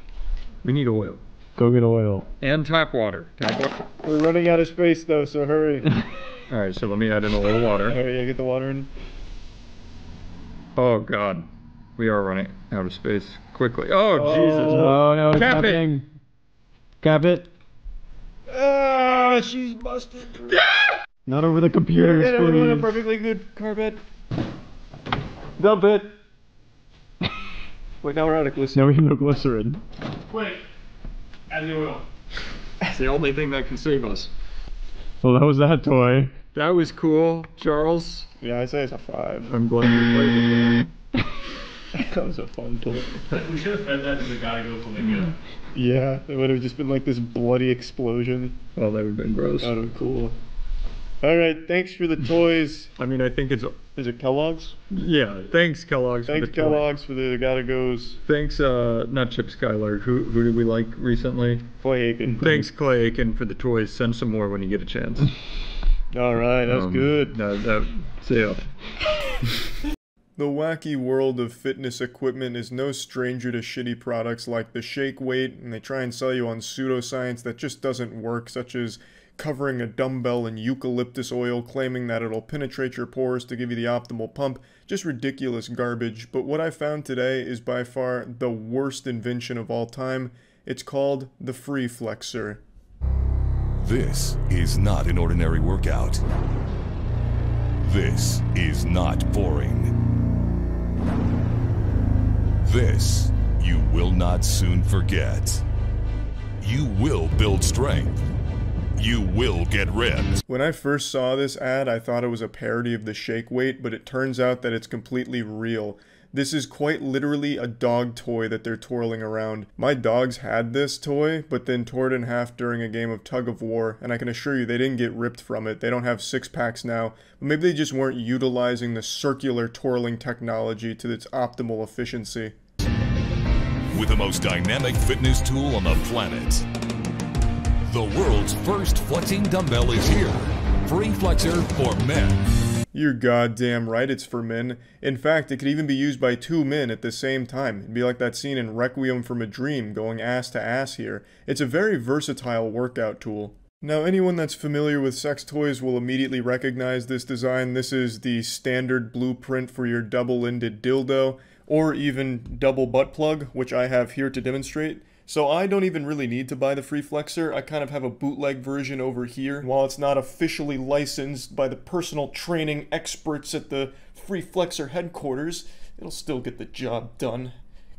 We need oil. Go get oil. And tap water. Tap water. We're running out of space though, so hurry. Alright, so let me add in a little water. Alright, yeah, get the water in. Oh god. We are running out of space quickly. Oh, Jesus. Oh no, it's Cap happening. Cap it. Ah, she's busted. Not over the computer We're doing a screen. perfectly good carpet. Dump it. Wait, now we're out of glycerin. Now we have no glycerin. Quick, add the oil. It's the only thing that can save us. Well, that was that toy. That was cool, Charles. Yeah, I say it's a 5. I'm glad you played it. That was a fun toy. We should have fed that to the guy who when they get it. Yeah, it would have just been like this bloody explosion. Oh, that would have been gross. That would have been cool. Alright, thanks for the toys. I mean, I think it's... Is it Kellogg's? Yeah, thanks, Kellogg's. Thanks, for the Kellogg's, for the Gotta Goes. Thanks, not Chip Skylark. Who did we like recently? Clay Aiken. Thanks, Clay Aiken, for the toys. Send some more when you get a chance. Alright, that was good. See ya. The wacky world of fitness equipment is no stranger to shitty products like the shake weight, and they try and sell you on pseudoscience that just doesn't work, such as covering a dumbbell in eucalyptus oil, claiming that it'll penetrate your pores to give you the optimal pump. Just ridiculous garbage. But what I found today is by far the worst invention of all time. It's called the Free Flexor. This is not an ordinary workout. This is not boring. This you will not soon forget. You will build strength. You will get ripped. When I first saw this ad, I thought it was a parody of the shake weight, but it turns out that it's completely real. This is quite literally a dog toy that they're twirling around. My dogs had this toy, but then tore it in half during a game of tug of war, and I can assure you they didn't get ripped from it. They don't have six-packs now, but maybe they just weren't utilizing the circular twirling technology to its optimal efficiency. With the most dynamic fitness tool on the planet, the world's first flexing dumbbell is here. Free Flexor for men. You're goddamn right, it's for men. In fact, it could even be used by 2 men at the same time. It'd be like that scene in Requiem from a Dream, going ass to ass here. It's a very versatile workout tool. Now, anyone that's familiar with sex toys will immediately recognize this design. This is the standard blueprint for your double-ended dildo, or even double butt plug, which I have here to demonstrate. So I don't even really need to buy the free flexor. I kind of have a bootleg version over here. While it's not officially licensed by the personal training experts at the free flexor headquarters, it'll still get the job done.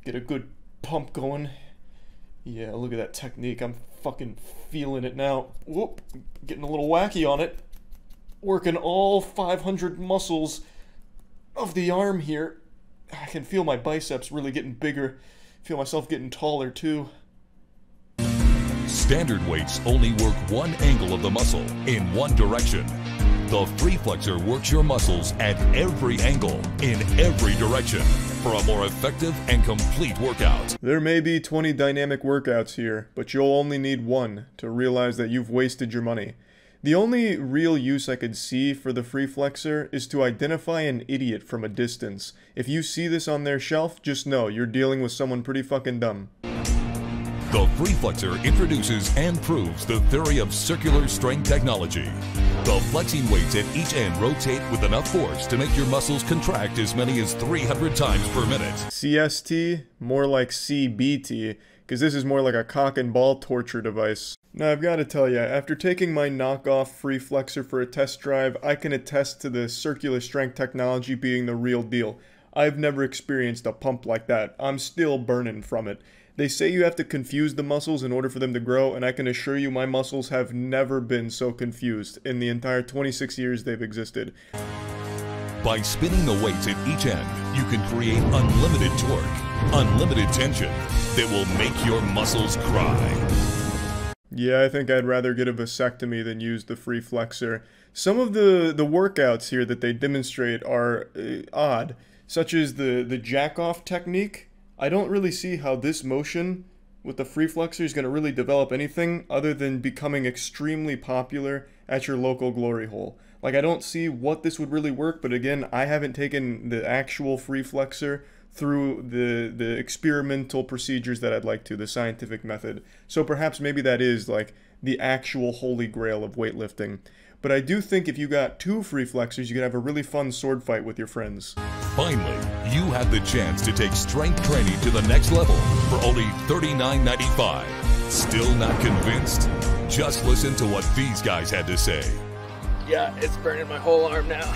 Get a good pump going. Yeah, look at that technique. I'm fucking feeling it now. Whoop, getting a little wacky on it. Working all 500 muscles of the arm here. I can feel my biceps really getting bigger. Feel myself getting taller too. Standard weights only work one angle of the muscle in one direction. The free flexor works your muscles at every angle in every direction for a more effective and complete workout. There may be 20 dynamic workouts here, but you'll only need one to realize that you've wasted your money. The only real use I could see for the free flexor is to identify an idiot from a distance. If you see this on their shelf, just know you're dealing with someone pretty fucking dumb. The free flexor introduces and proves the theory of circular strength technology. The flexing weights at each end rotate with enough force to make your muscles contract as many as 300 times per minute. CST? More like CBT, because this is more like a cock and ball torture device. Now I've got to tell you, after taking my knockoff free flexor for a test drive, I can attest to the circular strength technology being the real deal. I've never experienced a pump like that. I'm still burning from it. They say you have to confuse the muscles in order for them to grow, and I can assure you my muscles have never been so confused in the entire 26 years they've existed. By spinning the weights at each end, you can create unlimited torque, unlimited tension that will make your muscles cry. Yeah, I think I'd rather get a vasectomy than use the free flexor. Some of the workouts here that they demonstrate are odd, such as the jack-off technique. I don't really see how this motion with the free flexor is going to really develop anything other than becoming extremely popular at your local glory hole. Like, I don't see what this would really work, but again, I haven't taken the actual free flexor through the experimental procedures that I'd like to, the scientific method. So perhaps maybe that is like the actual holy grail of weightlifting. But I do think if you got 2 free flexors, you could have a really fun sword fight with your friends. Finally, you have the chance to take strength training to the next level for only $39.95. Still not convinced? Just listen to what these guys had to say. Yeah, it's burning my whole arm now.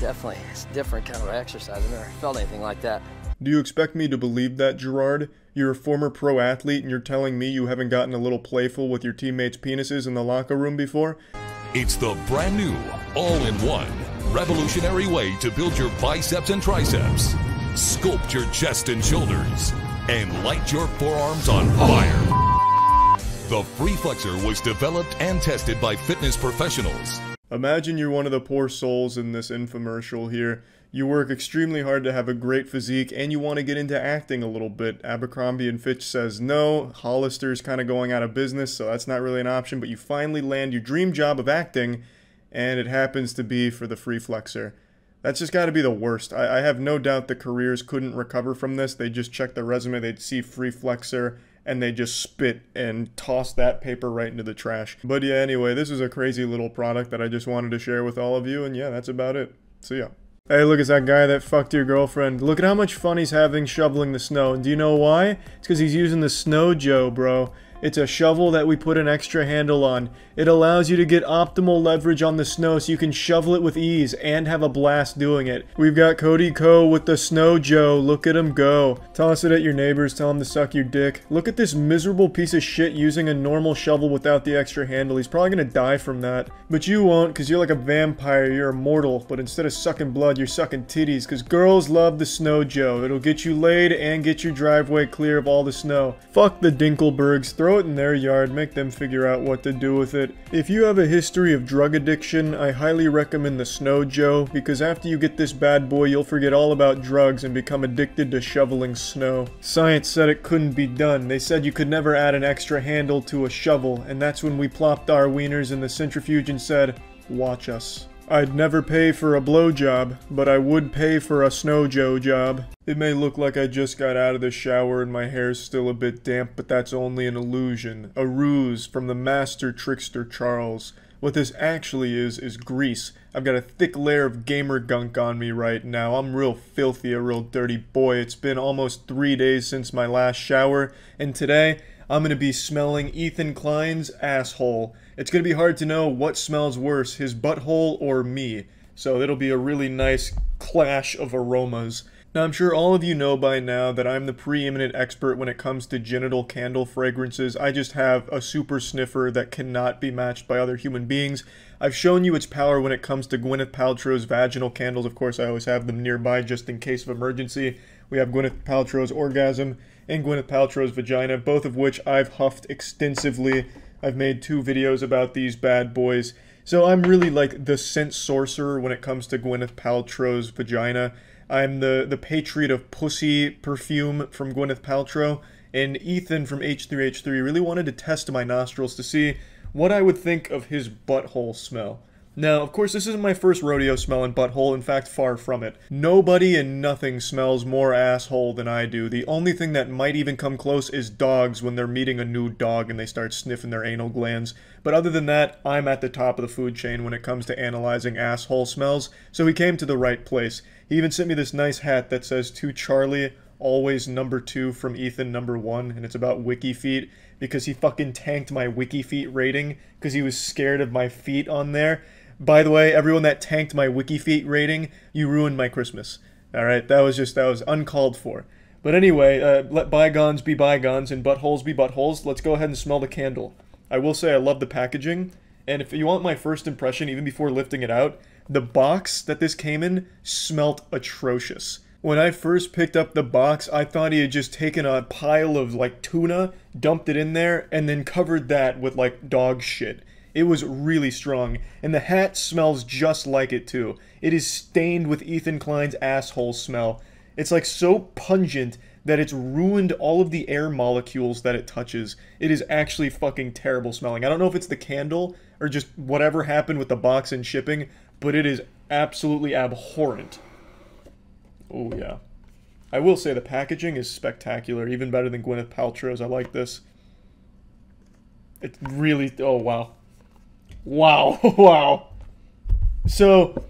Definitely, it's a different kind of exercise. I've never felt anything like that. Do you expect me to believe that, Gerard? You're a former pro athlete and you're telling me you haven't gotten a little playful with your teammates' penises in the locker room before? It's the brand new, all-in-one, revolutionary way to build your biceps and triceps, sculpt your chest and shoulders, and light your forearms on fire. The free flexor was developed and tested by fitness professionals. Imagine you're one of the poor souls in this infomercial here. You work extremely hard to have a great physique, and you want to get into acting a little bit. Abercrombie & Fitch says no. Hollister's kind of going out of business, so that's not really an option. But you finally land your dream job of acting, and it happens to be for the free flexor. That's just got to be the worst. I have no doubt the careers couldn't recover from this. They just check the resume, they'd see free flexor, and they just spit and toss that paper right into the trash. But yeah, anyway, this is a crazy little product that I just wanted to share with all of you, and yeah, that's about it. See ya. Hey, look, it's that guy that fucked your girlfriend. Look at how much fun he's having shoveling the snow. And do you know why? It's because he's using the Snow Joe, bro. It's a shovel that we put an extra handle on. It allows you to get optimal leverage on the snow so you can shovel it with ease and have a blast doing it. We've got Cody Ko with the Snow Joe. Look at him go. Toss it at your neighbors. Tell them to suck your dick. Look at this miserable piece of shit using a normal shovel without the extra handle. He's probably gonna die from that. But you won't, because you're like a vampire. You're immortal. But instead of sucking blood, you're sucking titties, because girls love the Snow Joe. It'll get you laid and get your driveway clear of all the snow. Fuck the Dinkelbergs. Throw it in their yard, make them figure out what to do with it. If you have a history of drug addiction, I highly recommend the Snow Joe, because after you get this bad boy, you'll forget all about drugs and become addicted to shoveling snow. Science said it couldn't be done. They said you could never add an extra handle to a shovel, and that's when we plopped our wieners in the centrifuge and said, watch us. I'd never pay for a blowjob, but I would pay for a snow joe job. It may look like I just got out of the shower and my hair's still a bit damp, but that's only an illusion. A ruse from the master trickster Charles. What this actually is grease. I've got a thick layer of gamer gunk on me right now. I'm real filthy, a real dirty boy. It's been almost 3 days since my last shower, and today I'm gonna be smelling Ethan Klein's asshole. It's gonna be hard to know what smells worse, his butthole or me. So it'll be a really nice clash of aromas. Now I'm sure all of you know by now that I'm the preeminent expert when it comes to genital candle fragrances. I just have a super sniffer that cannot be matched by other human beings. I've shown you its power when it comes to Gwyneth Paltrow's vaginal candles. Of course, I always have them nearby just in case of emergency. We have Gwyneth Paltrow's orgasm and Gwyneth Paltrow's vagina, both of which I've huffed extensively. I've made 2 videos about these bad boys. So I'm really like the scent sorcerer when it comes to Gwyneth Paltrow's vagina. I'm the patriot of pussy perfume from Gwyneth Paltrow, and Ethan from H3H3 really wanted to test my nostrils to see what I would think of his butthole smell. Now, of course, this isn't my first rodeo smelling butthole, in fact, far from it. Nobody and nothing smells more asshole than I do. The only thing that might even come close is dogs when they're meeting a new dog and they start sniffing their anal glands. But other than that, I'm at the top of the food chain when it comes to analyzing asshole smells, so he came to the right place. He even sent me this nice hat that says, "To Charlie, always number 2 from Ethan number 1, and it's about wiki feet, because he fucking tanked my wiki feet rating because he was scared of my feet on there. By the way, everyone that tanked my wiki feet rating, you ruined my Christmas. Alright, that was uncalled for. But anyway, let bygones be bygones and buttholes be buttholes. Let's go ahead and smell the candle. I will say I love the packaging, and if you want my first impression, even before lifting it out, the box that this came in smelt atrocious. When I first picked up the box, I thought he had just taken a pile of, like, tuna, dumped it in there, and then covered that with, like, dog shit. It was really strong, and the hat smells just like it, too. It is stained with Ethan Klein's asshole smell. It's, like, so pungent that it's ruined all of the air molecules that it touches. It is actually fucking terrible smelling. I don't know if it's the candle, or just whatever happened with the box and shipping, but it is absolutely abhorrent. Oh, yeah. I will say the packaging is spectacular, even better than Gwyneth Paltrow's. I like this. It's really... oh, wow. Wow. Wow. So,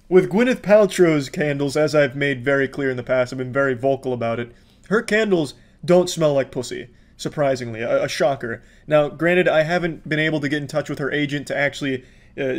with Gwyneth Paltrow's candles, as I've made very clear in the past, I've been very vocal about it, her candles don't smell like pussy. Surprisingly. A shocker. Now, granted, I haven't been able to get in touch with her agent to actually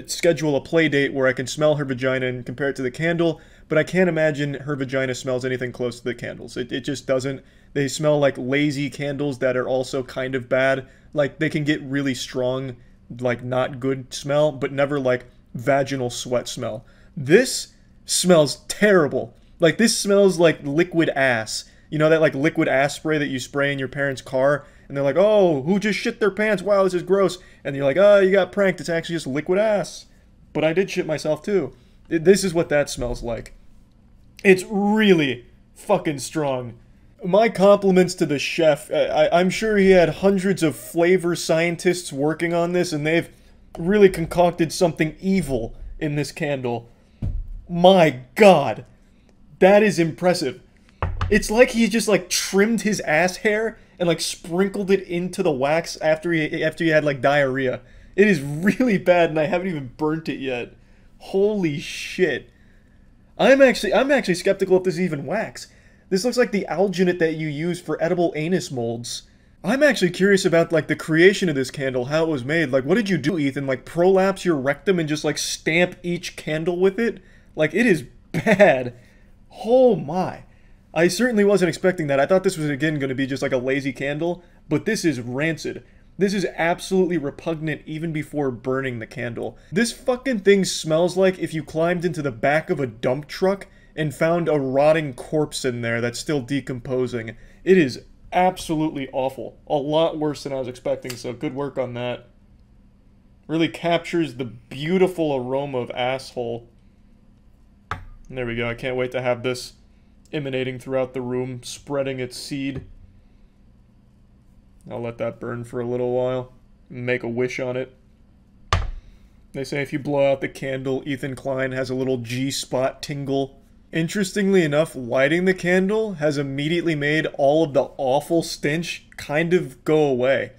schedule a play date where I can smell her vagina and compare it to the candle, but I can't imagine her vagina smells anything close to the candles. It just doesn't. They smell like lazy candles that are also kind of bad. Like, they can get really strong, like, not good smell, but never, like, vaginal sweat smell. This smells terrible. Like, this smells like liquid ass. You know that, like, liquid ass spray that you spray in your parents' car? And they're like, oh, who just shit their pants? Wow, this is gross. And you're like, oh, you got pranked. It's actually just liquid ass. But I did shit myself, too. This is what that smells like. It's really fucking strong. My compliments to the chef. I'm sure he had hundreds of flavor scientists working on this, and they've really concocted something evil in this candle. My God. That is impressive. It's like he just, like, trimmed his ass hair and, like, sprinkled it into the wax after he had, like, diarrhea. It is really bad, and I haven't even burnt it yet. Holy shit. I'm actually skeptical if this is even wax. This looks like the alginate that you use for edible anus molds. I'm actually curious about, like, the creation of this candle, how it was made. Like, what did you do, Ethan? Like, prolapse your rectum and just, like, stamp each candle with it? Like, it is bad. Oh my. I certainly wasn't expecting that. I thought this was, again, going to be just like a lazy candle, but this is rancid. This is absolutely repugnant even before burning the candle. This fucking thing smells like if you climbed into the back of a dump truck and found a rotting corpse in there that's still decomposing. It is absolutely awful. A lot worse than I was expecting, so good work on that. Really captures the beautiful aroma of asshole. And there we go. I can't wait to have this emanating throughout the room, spreading its seed. I'll let that burn for a little while. Make a wish on it. They say if you blow out the candle, Ethan Klein has a little G-spot tingle. Interestingly enough, lighting the candle has immediately made all of the awful stench kind of go away.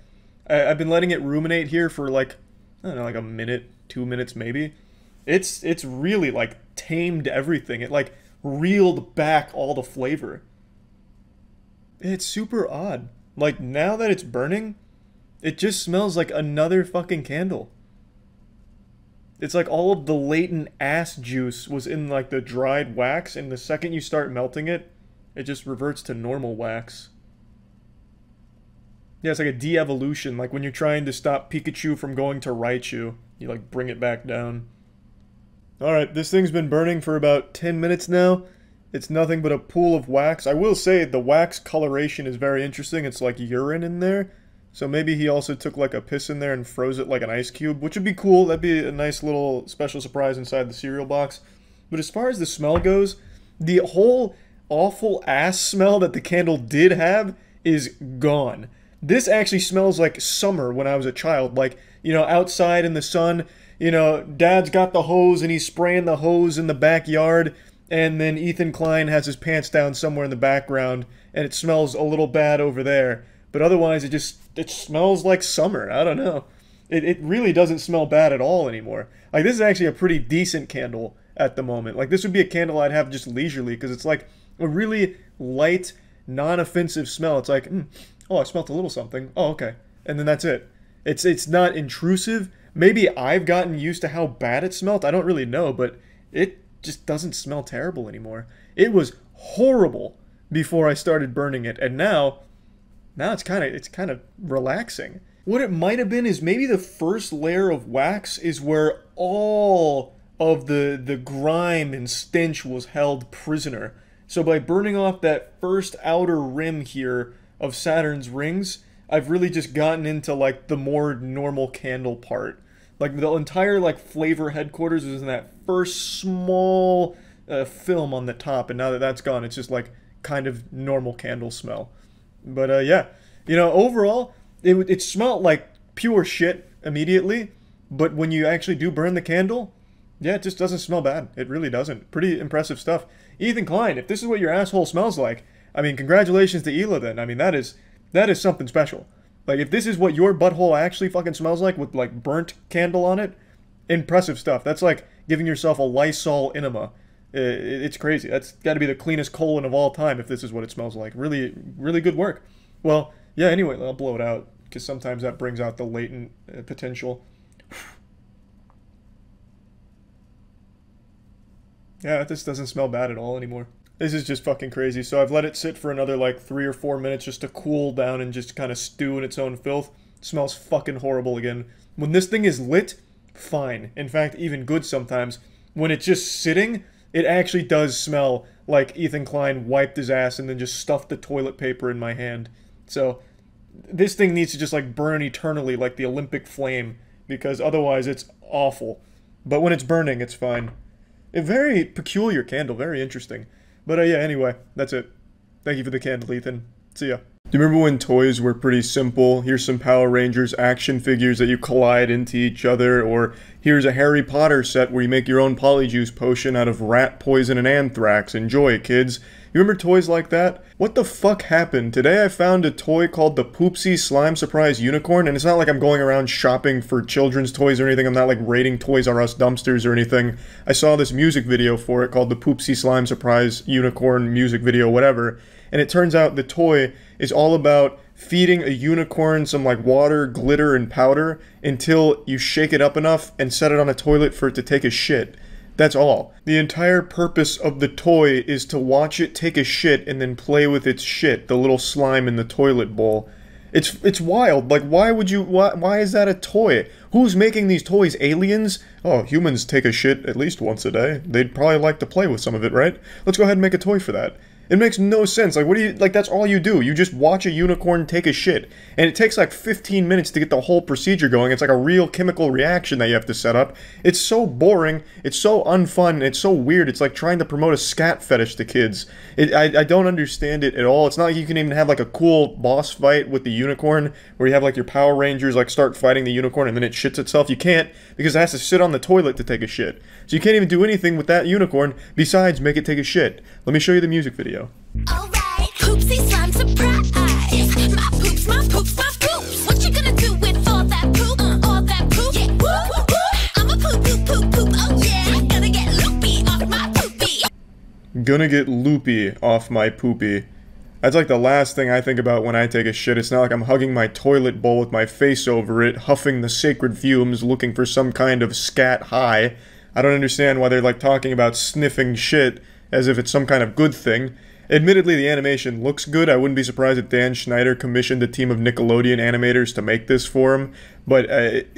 I've been letting it ruminate here for like, I don't know, like a minute, 2 minutes maybe. It's really like tamed everything. It like reeled back all the flavor. It's super odd. Like now that it's burning, it just smells like another fucking candle. It's like all of the latent ass juice was in like the dried wax, and the second you start melting it, it just reverts to normal wax. Yeah, it's like a de-evolution, like when you're trying to stop Pikachu from going to Raichu, you like bring it back down. Alright, this thing's been burning for about 10 minutes now. It's nothing but a pool of wax. I will say the wax coloration is very interesting. It's like urine in there. So maybe he also took like a piss in there and froze it like an ice cube, which would be cool. That'd be a nice little special surprise inside the cereal box. But as far as the smell goes, the whole awful ass smell that the candle did have is gone. This actually smells like summer when I was a child. Like, you know, outside in the sun, you know, Dad's got the hose and he's spraying the hose in the backyard. And then Ethan Klein has his pants down somewhere in the background and it smells a little bad over there. But otherwise, it smells like summer. I don't know. It really doesn't smell bad at all anymore. Like, this is actually a pretty decent candle at the moment. Like, this would be a candle I'd have just leisurely, because it's like a really light, non-offensive smell. It's like, oh, I smelled a little something. Oh, okay. And then that's it. It's not intrusive. Maybe I've gotten used to how bad it smelled. I don't really know, but it just doesn't smell terrible anymore. It was horrible before I started burning it, and now it's kind of relaxing. What it might have been is maybe the first layer of wax is where all of the grime and stench was held prisoner. So by burning off that first outer rim here of Saturn's rings, I've really just gotten into like the more normal candle part. Like the entire like flavor headquarters was in that first small film on the top, and now that that's gone, it's just like kind of normal candle smell. But yeah, you know, overall, it smelled like pure shit immediately, but when you actually do burn the candle, yeah, it just doesn't smell bad. It really doesn't. Pretty impressive stuff. Ethan Klein, if this is what your asshole smells like, I mean, congratulations to Hila then. I mean, that is something special. Like, if this is what your butthole actually fucking smells like with, like, burnt candle on it, impressive stuff. That's like giving yourself a Lysol enema. It's crazy. That's got to be the cleanest colon of all time if this is what it smells like. Really, really good work. Well, yeah, anyway, I'll blow it out, because sometimes that brings out the latent potential. Yeah, this doesn't smell bad at all anymore. This is just fucking crazy. So I've let it sit for another like 3 or 4 minutes just to cool down and just kind of stew in its own filth. It smells fucking horrible again. When this thing is lit, fine. In fact, even good sometimes. When it's just sitting, it actually does smell like Ethan Klein wiped his ass and then just stuffed the toilet paper in my hand. So this thing needs to just like burn eternally like the Olympic flame, because otherwise it's awful. But when it's burning, it's fine. A very peculiar candle, very interesting. But yeah, anyway, that's it. Thank you for the candle, Ethan. See ya. Do you remember when toys were pretty simple? Here's some Power Rangers action figures that you collide into each other, or here's a Harry Potter set where you make your own polyjuice potion out of rat poison and anthrax. Enjoy, kids. You remember toys like that? What the fuck happened? Today I found a toy called the Poopsie Slime Surprise Unicorn, and it's not like I'm going around shopping for children's toys or anything. I'm not like raiding Toys R Us dumpsters or anything. I saw this music video for it called the Poopsie Slime Surprise Unicorn music video, whatever. And it turns out the toy is all about feeding a unicorn some like water, glitter, and powder until you shake it up enough and set it on a toilet for it to take a shit. That's all. The entire purpose of the toy is to watch it take a shit and then play with its shit, the little slime in the toilet bowl. It's wild. Like, why is that a toy? Who's making these toys? Aliens? Oh, humans take a shit at least once a day. They'd probably like to play with some of it, right? Let's go ahead and make a toy for that. It makes no sense. Like, what do you, like, that's all you do. You just watch a unicorn take a shit. And it takes like 15 minutes to get the whole procedure going. It's like a real chemical reaction that you have to set up. It's so boring, it's so unfun, and it's so weird. It's like trying to promote a scat fetish to kids. I don't understand it at all. It's not like you can even have like a cool boss fight with the unicorn, where you have like your Power Rangers like start fighting the unicorn and then it shits itself. You can't, because it has to sit on the toilet to take a shit. So you can't even do anything with that unicorn besides make it take a shit. Let me show you the music video. Alright, poopsie slime surprise. My poops, my poops, my poops. What you gonna do with all that poop? All that poop? Yeah, woo, woo, woo. I'm a poop, poop, poop, poop. Oh yeah, gonna get loopy off my poopy. Gonna get loopy off my poopy. That's like the last thing I think about when I take a shit. It's not like I'm hugging my toilet bowl with my face over it, huffing the sacred fumes, looking for some kind of scat high. I don't understand why they're like talking about sniffing shit as if it's some kind of good thing. Admittedly, the animation looks good. I wouldn't be surprised if Dan Schneider commissioned a team of Nickelodeon animators to make this for him. But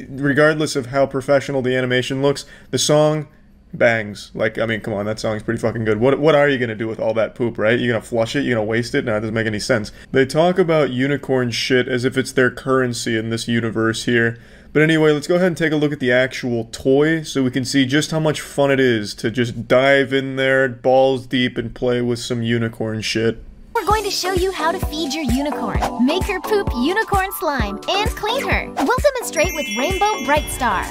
regardless of how professional the animation looks, the song bangs. Like, I mean, come on, that song's pretty fucking good. What are you gonna do with all that poop, right? You gonna flush it? You gonna waste it? No, it doesn't make any sense. They talk about unicorn shit as if it's their currency in this universe here. But anyway, let's go ahead and take a look at the actual toy so we can see just how much fun it is to just dive in there, balls deep, and play with some unicorn shit. We're going to show you how to feed your unicorn. Make her poop unicorn slime and clean her. We'll demonstrate with Rainbow Bright Star.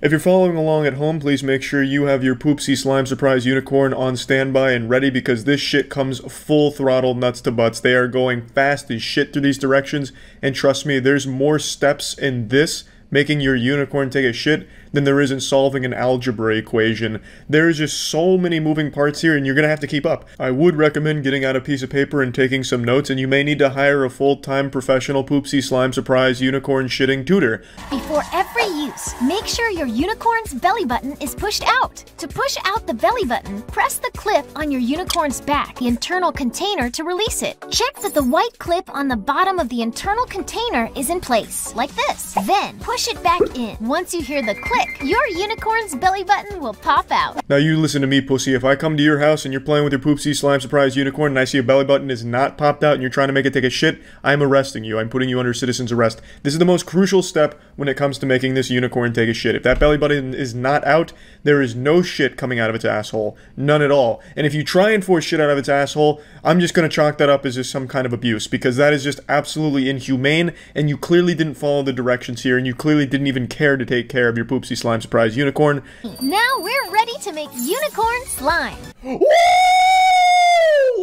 If you're following along at home, please make sure you have your Poopsie Slime Surprise Unicorn on standby and ready, because this shit comes full throttle nuts to butts. They are going fast as shit through these directions, and trust me, there's more steps in this making your unicorn take a shit than there is in solving an algebra equation. There's just so many moving parts here, and you're gonna have to keep up. I would recommend getting out a piece of paper and taking some notes, and you may need to hire a full-time professional Poopsie Slime Surprise unicorn shitting tutor. Before every use, make sure your unicorn's belly button is pushed out. To push out the belly button, press the clip on your unicorn's back, the internal container, to release it. Check that the white clip on the bottom of the internal container is in place, like this. Then, push it back in. Once you hear the click, your unicorn's belly button will pop out. Now you listen to me, pussy. If I come to your house and you're playing with your Poopsie Slime Surprise Unicorn and I see a belly button is not popped out and you're trying to make it take a shit, I'm arresting you. I'm putting you under citizen's arrest. This is the most crucial step when it comes to making this unicorn take a shit. If that belly button is not out, there is no shit coming out of its asshole. None at all. And if you try and force shit out of its asshole, I'm just gonna chalk that up as just some kind of abuse, because that is just absolutely inhumane, and you clearly didn't follow the directions here, and you clearly didn't even care to take care of your Poopsie Slime Surprise Unicorn. Now we're ready to make unicorn slime. Woo!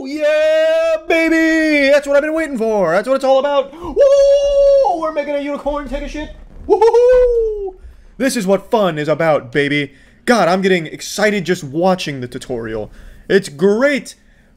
Yeah, baby! That's what I've been waiting for. That's what it's all about. Woo! We're making a unicorn take a shit. Woohoo! This is what fun is about, baby. God, I'm getting excited just watching the tutorial. It's great!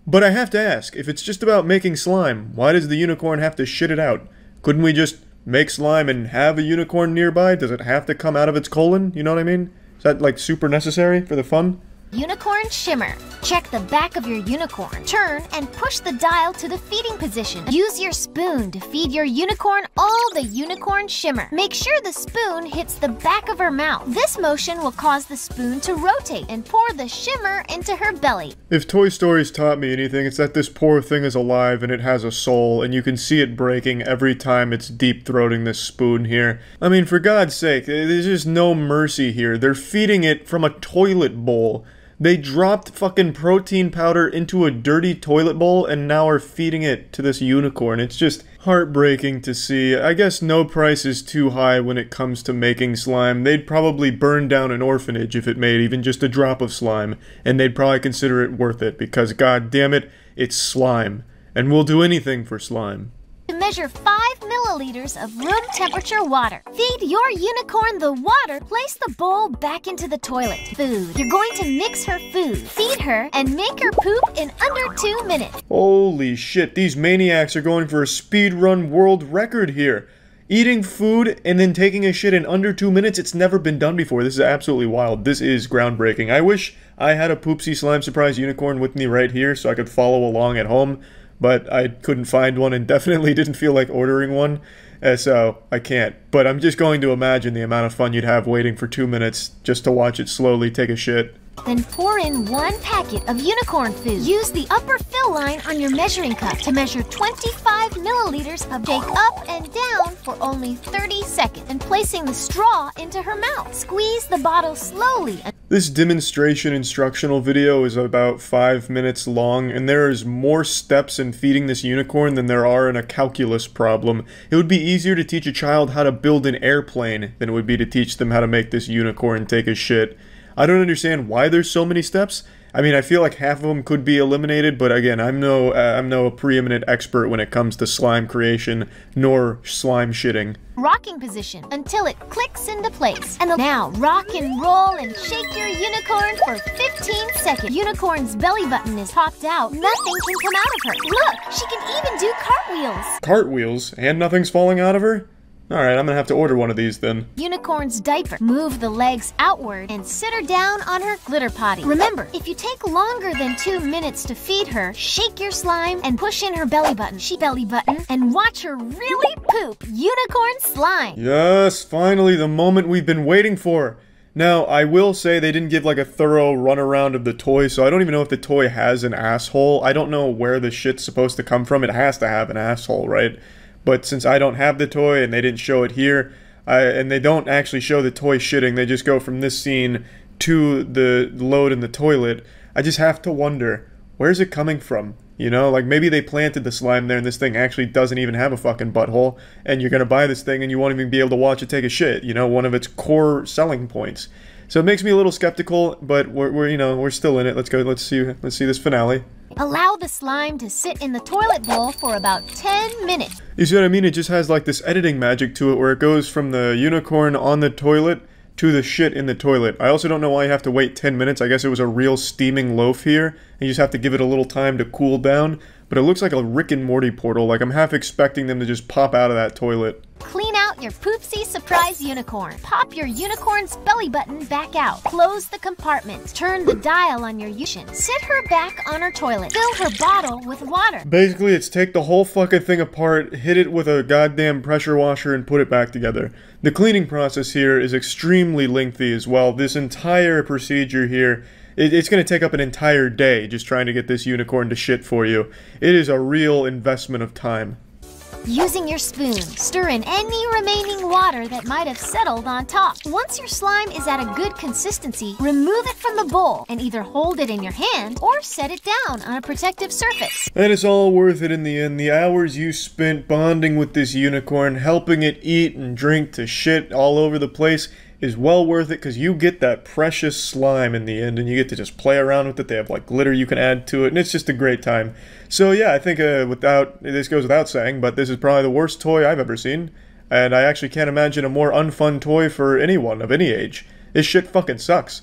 But I have to ask, if it's just about making slime, why does the unicorn have to shit it out? Couldn't we just make slime and have a unicorn nearby? Does it have to come out of its colon? You know what I mean? Is that like super necessary for the fun? Unicorn shimmer. Check the back of your unicorn. Turn and push the dial to the feeding position. Use your spoon to feed your unicorn all the unicorn shimmer. Make sure the spoon hits the back of her mouth. This motion will cause the spoon to rotate and pour the shimmer into her belly. If Toy Story's taught me anything, it's that this poor thing is alive and it has a soul, and you can see it breaking every time it's deep-throating this spoon here. I mean, for God's sake, there's just no mercy here. They're feeding it from a toilet bowl. They dropped fucking protein powder into a dirty toilet bowl and now are feeding it to this unicorn. It's just heartbreaking to see. I guess no price is too high when it comes to making slime. They'd probably burn down an orphanage if it made even just a drop of slime, and they'd probably consider it worth it because, god damn it, it's slime. And we'll do anything for slime. To measure 5 milliliters of room temperature water. Feed your unicorn the water. Place the bowl back into the toilet. Food. You're going to mix her food, feed her, and make her poop in under 2 minutes. Holy shit, these maniacs are going for a speedrun world record here. Eating food and then taking a shit in under 2 minutes, it's never been done before. This is absolutely wild. This is groundbreaking. I wish I had a Poopsie Slime Surprise Unicorn with me right here so I could follow along at home. But I couldn't find one and definitely didn't feel like ordering one, so I can't. But I'm just going to imagine the amount of fun you'd have waiting for 2 minutes just to watch it slowly take a shit. Then pour in 1 packet of unicorn food. Use the upper fill line on your measuring cup to measure 25 milliliters of shake up and down for only 30 seconds, and placing the straw into her mouth. Squeeze the bottle slowly. This demonstration instructional video is about 5 minutes long, and there is more steps in feeding this unicorn than there are in a calculus problem. It would be easier to teach a child how to build an airplane than it would be to teach them how to make this unicorn take a shit. I don't understand why there's so many steps. I mean, I feel like half of them could be eliminated, but again, I'm no preeminent expert when it comes to slime creation, nor slime shitting. Rocking position until it clicks into place. And now rock and roll and shake your unicorn for 15 seconds. Unicorn's belly button is popped out. Nothing can come out of her. Look, she can even do cartwheels. Cartwheels? And nothing's falling out of her? Alright, I'm gonna have to order one of these then. Unicorn's diaper. Move the legs outward and sit her down on her glitter potty. Remember, if you take longer than 2 minutes to feed her, shake your slime and push in her belly button. And watch her really poop unicorn slime. Yes, finally, the moment we've been waiting for. Now, I will say they didn't give like a thorough runaround of the toy, so I don't even know if the toy has an asshole. I don't know where the shit's supposed to come from. It has to have an asshole, right? But since I don't have the toy and they didn't show it here, and they don't actually show the toy shitting, they just go from this scene to the load in the toilet, I just have to wonder, where's it coming from? You know, like maybe they planted the slime there and this thing actually doesn't even have a fucking butthole, and you're gonna buy this thing and you won't even be able to watch it take a shit, you know, one of its core selling points. So it makes me a little skeptical, but we're still in it. Let's see this finale. Allow the slime to sit in the toilet bowl for about 10 minutes. You see what I mean? It just has like this editing magic to it where it goes from the unicorn on the toilet to the shit in the toilet. I also don't know why you have to wait 10 minutes. I guess it was a real steaming loaf here, and you just have to give it a little time to cool down. But it looks like a Rick and Morty portal. Like I'm half expecting them to just pop out of that toilet. Clean out your poopsie surprise unicorn. Pop your unicorn's belly button back out. Close the compartment. Turn the dial on your unicorn. Sit her back on her toilet. Fill her bottle with water. Basically, it's take the whole fucking thing apart, hit it with a goddamn pressure washer, and put it back together. The cleaning process here is extremely lengthy as well. This entire procedure here, it's going to take up an entire day just trying to get this unicorn to shit for you. It is a real investment of time. Using your spoon, stir in any remaining water that might have settled on top. Once your slime is at a good consistency, remove it from the bowl and either hold it in your hand or set it down on a protective surface. And it's all worth it in the end. The hours you spent bonding with this unicorn, helping it eat and drink to shit all over the place, is well worth it because you get that precious slime in the end and you get to just play around with it. They have like glitter you can add to it and it's just a great time. So yeah, I think this goes without saying, but this is probably the worst toy I've ever seen, and I actually can't imagine a more unfun toy for anyone of any age. This shit fucking sucks.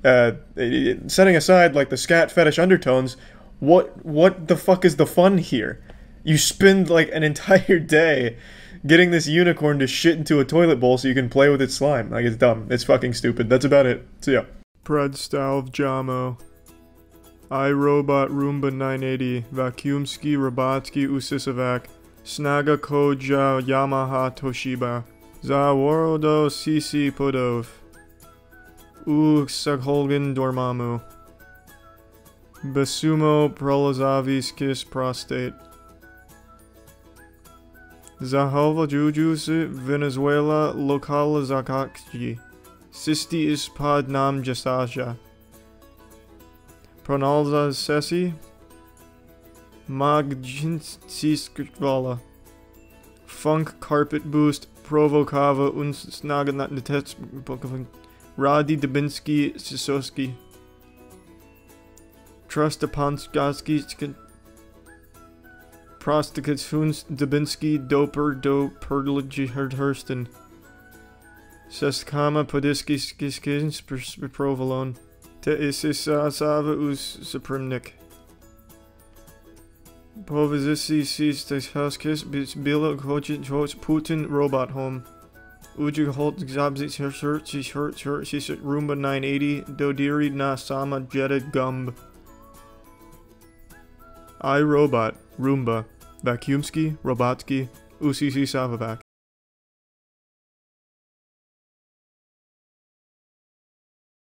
Setting aside like the scat fetish undertones, what the fuck is the fun here? You spend like an entire day getting this unicorn to shit into a toilet bowl so you can play with its slime. Like, it's dumb. It's fucking stupid. That's about it. So yeah. Predstalv Jamo. iRobot Roomba 980. Vacuumski Robotsky Usisavac. Snaga Koja Yamaha Toshiba. Zaworodo CC Podov. Sagholgan Dormammu. Besumo Prolazaviskis Prostate. Zahalva Jujus Venezuela Lokalizakakji. Sisti Ispad Nam Jasaja. Pronalza Sesi. Magjinsiskvala. Funk Carpet Boost Provokava Unsnaganatnetets Radi Dubinsky Sisoski. Trustapanskaski Prostikatsuns Dubinsky Doper Do Perlagihursten Sestkama Podiski Skiskins Provolone Te Isisasava Us Suprimnik Povizisi Sistashuskis Bila Kojit Putin Robot Home Uji Holt Zabzit Shirt She's Roomba 980 Dodiri Na Sama Jetta Gumb iRobot, Roomba, Vacuumski, Robotsky, Usisi Savavac.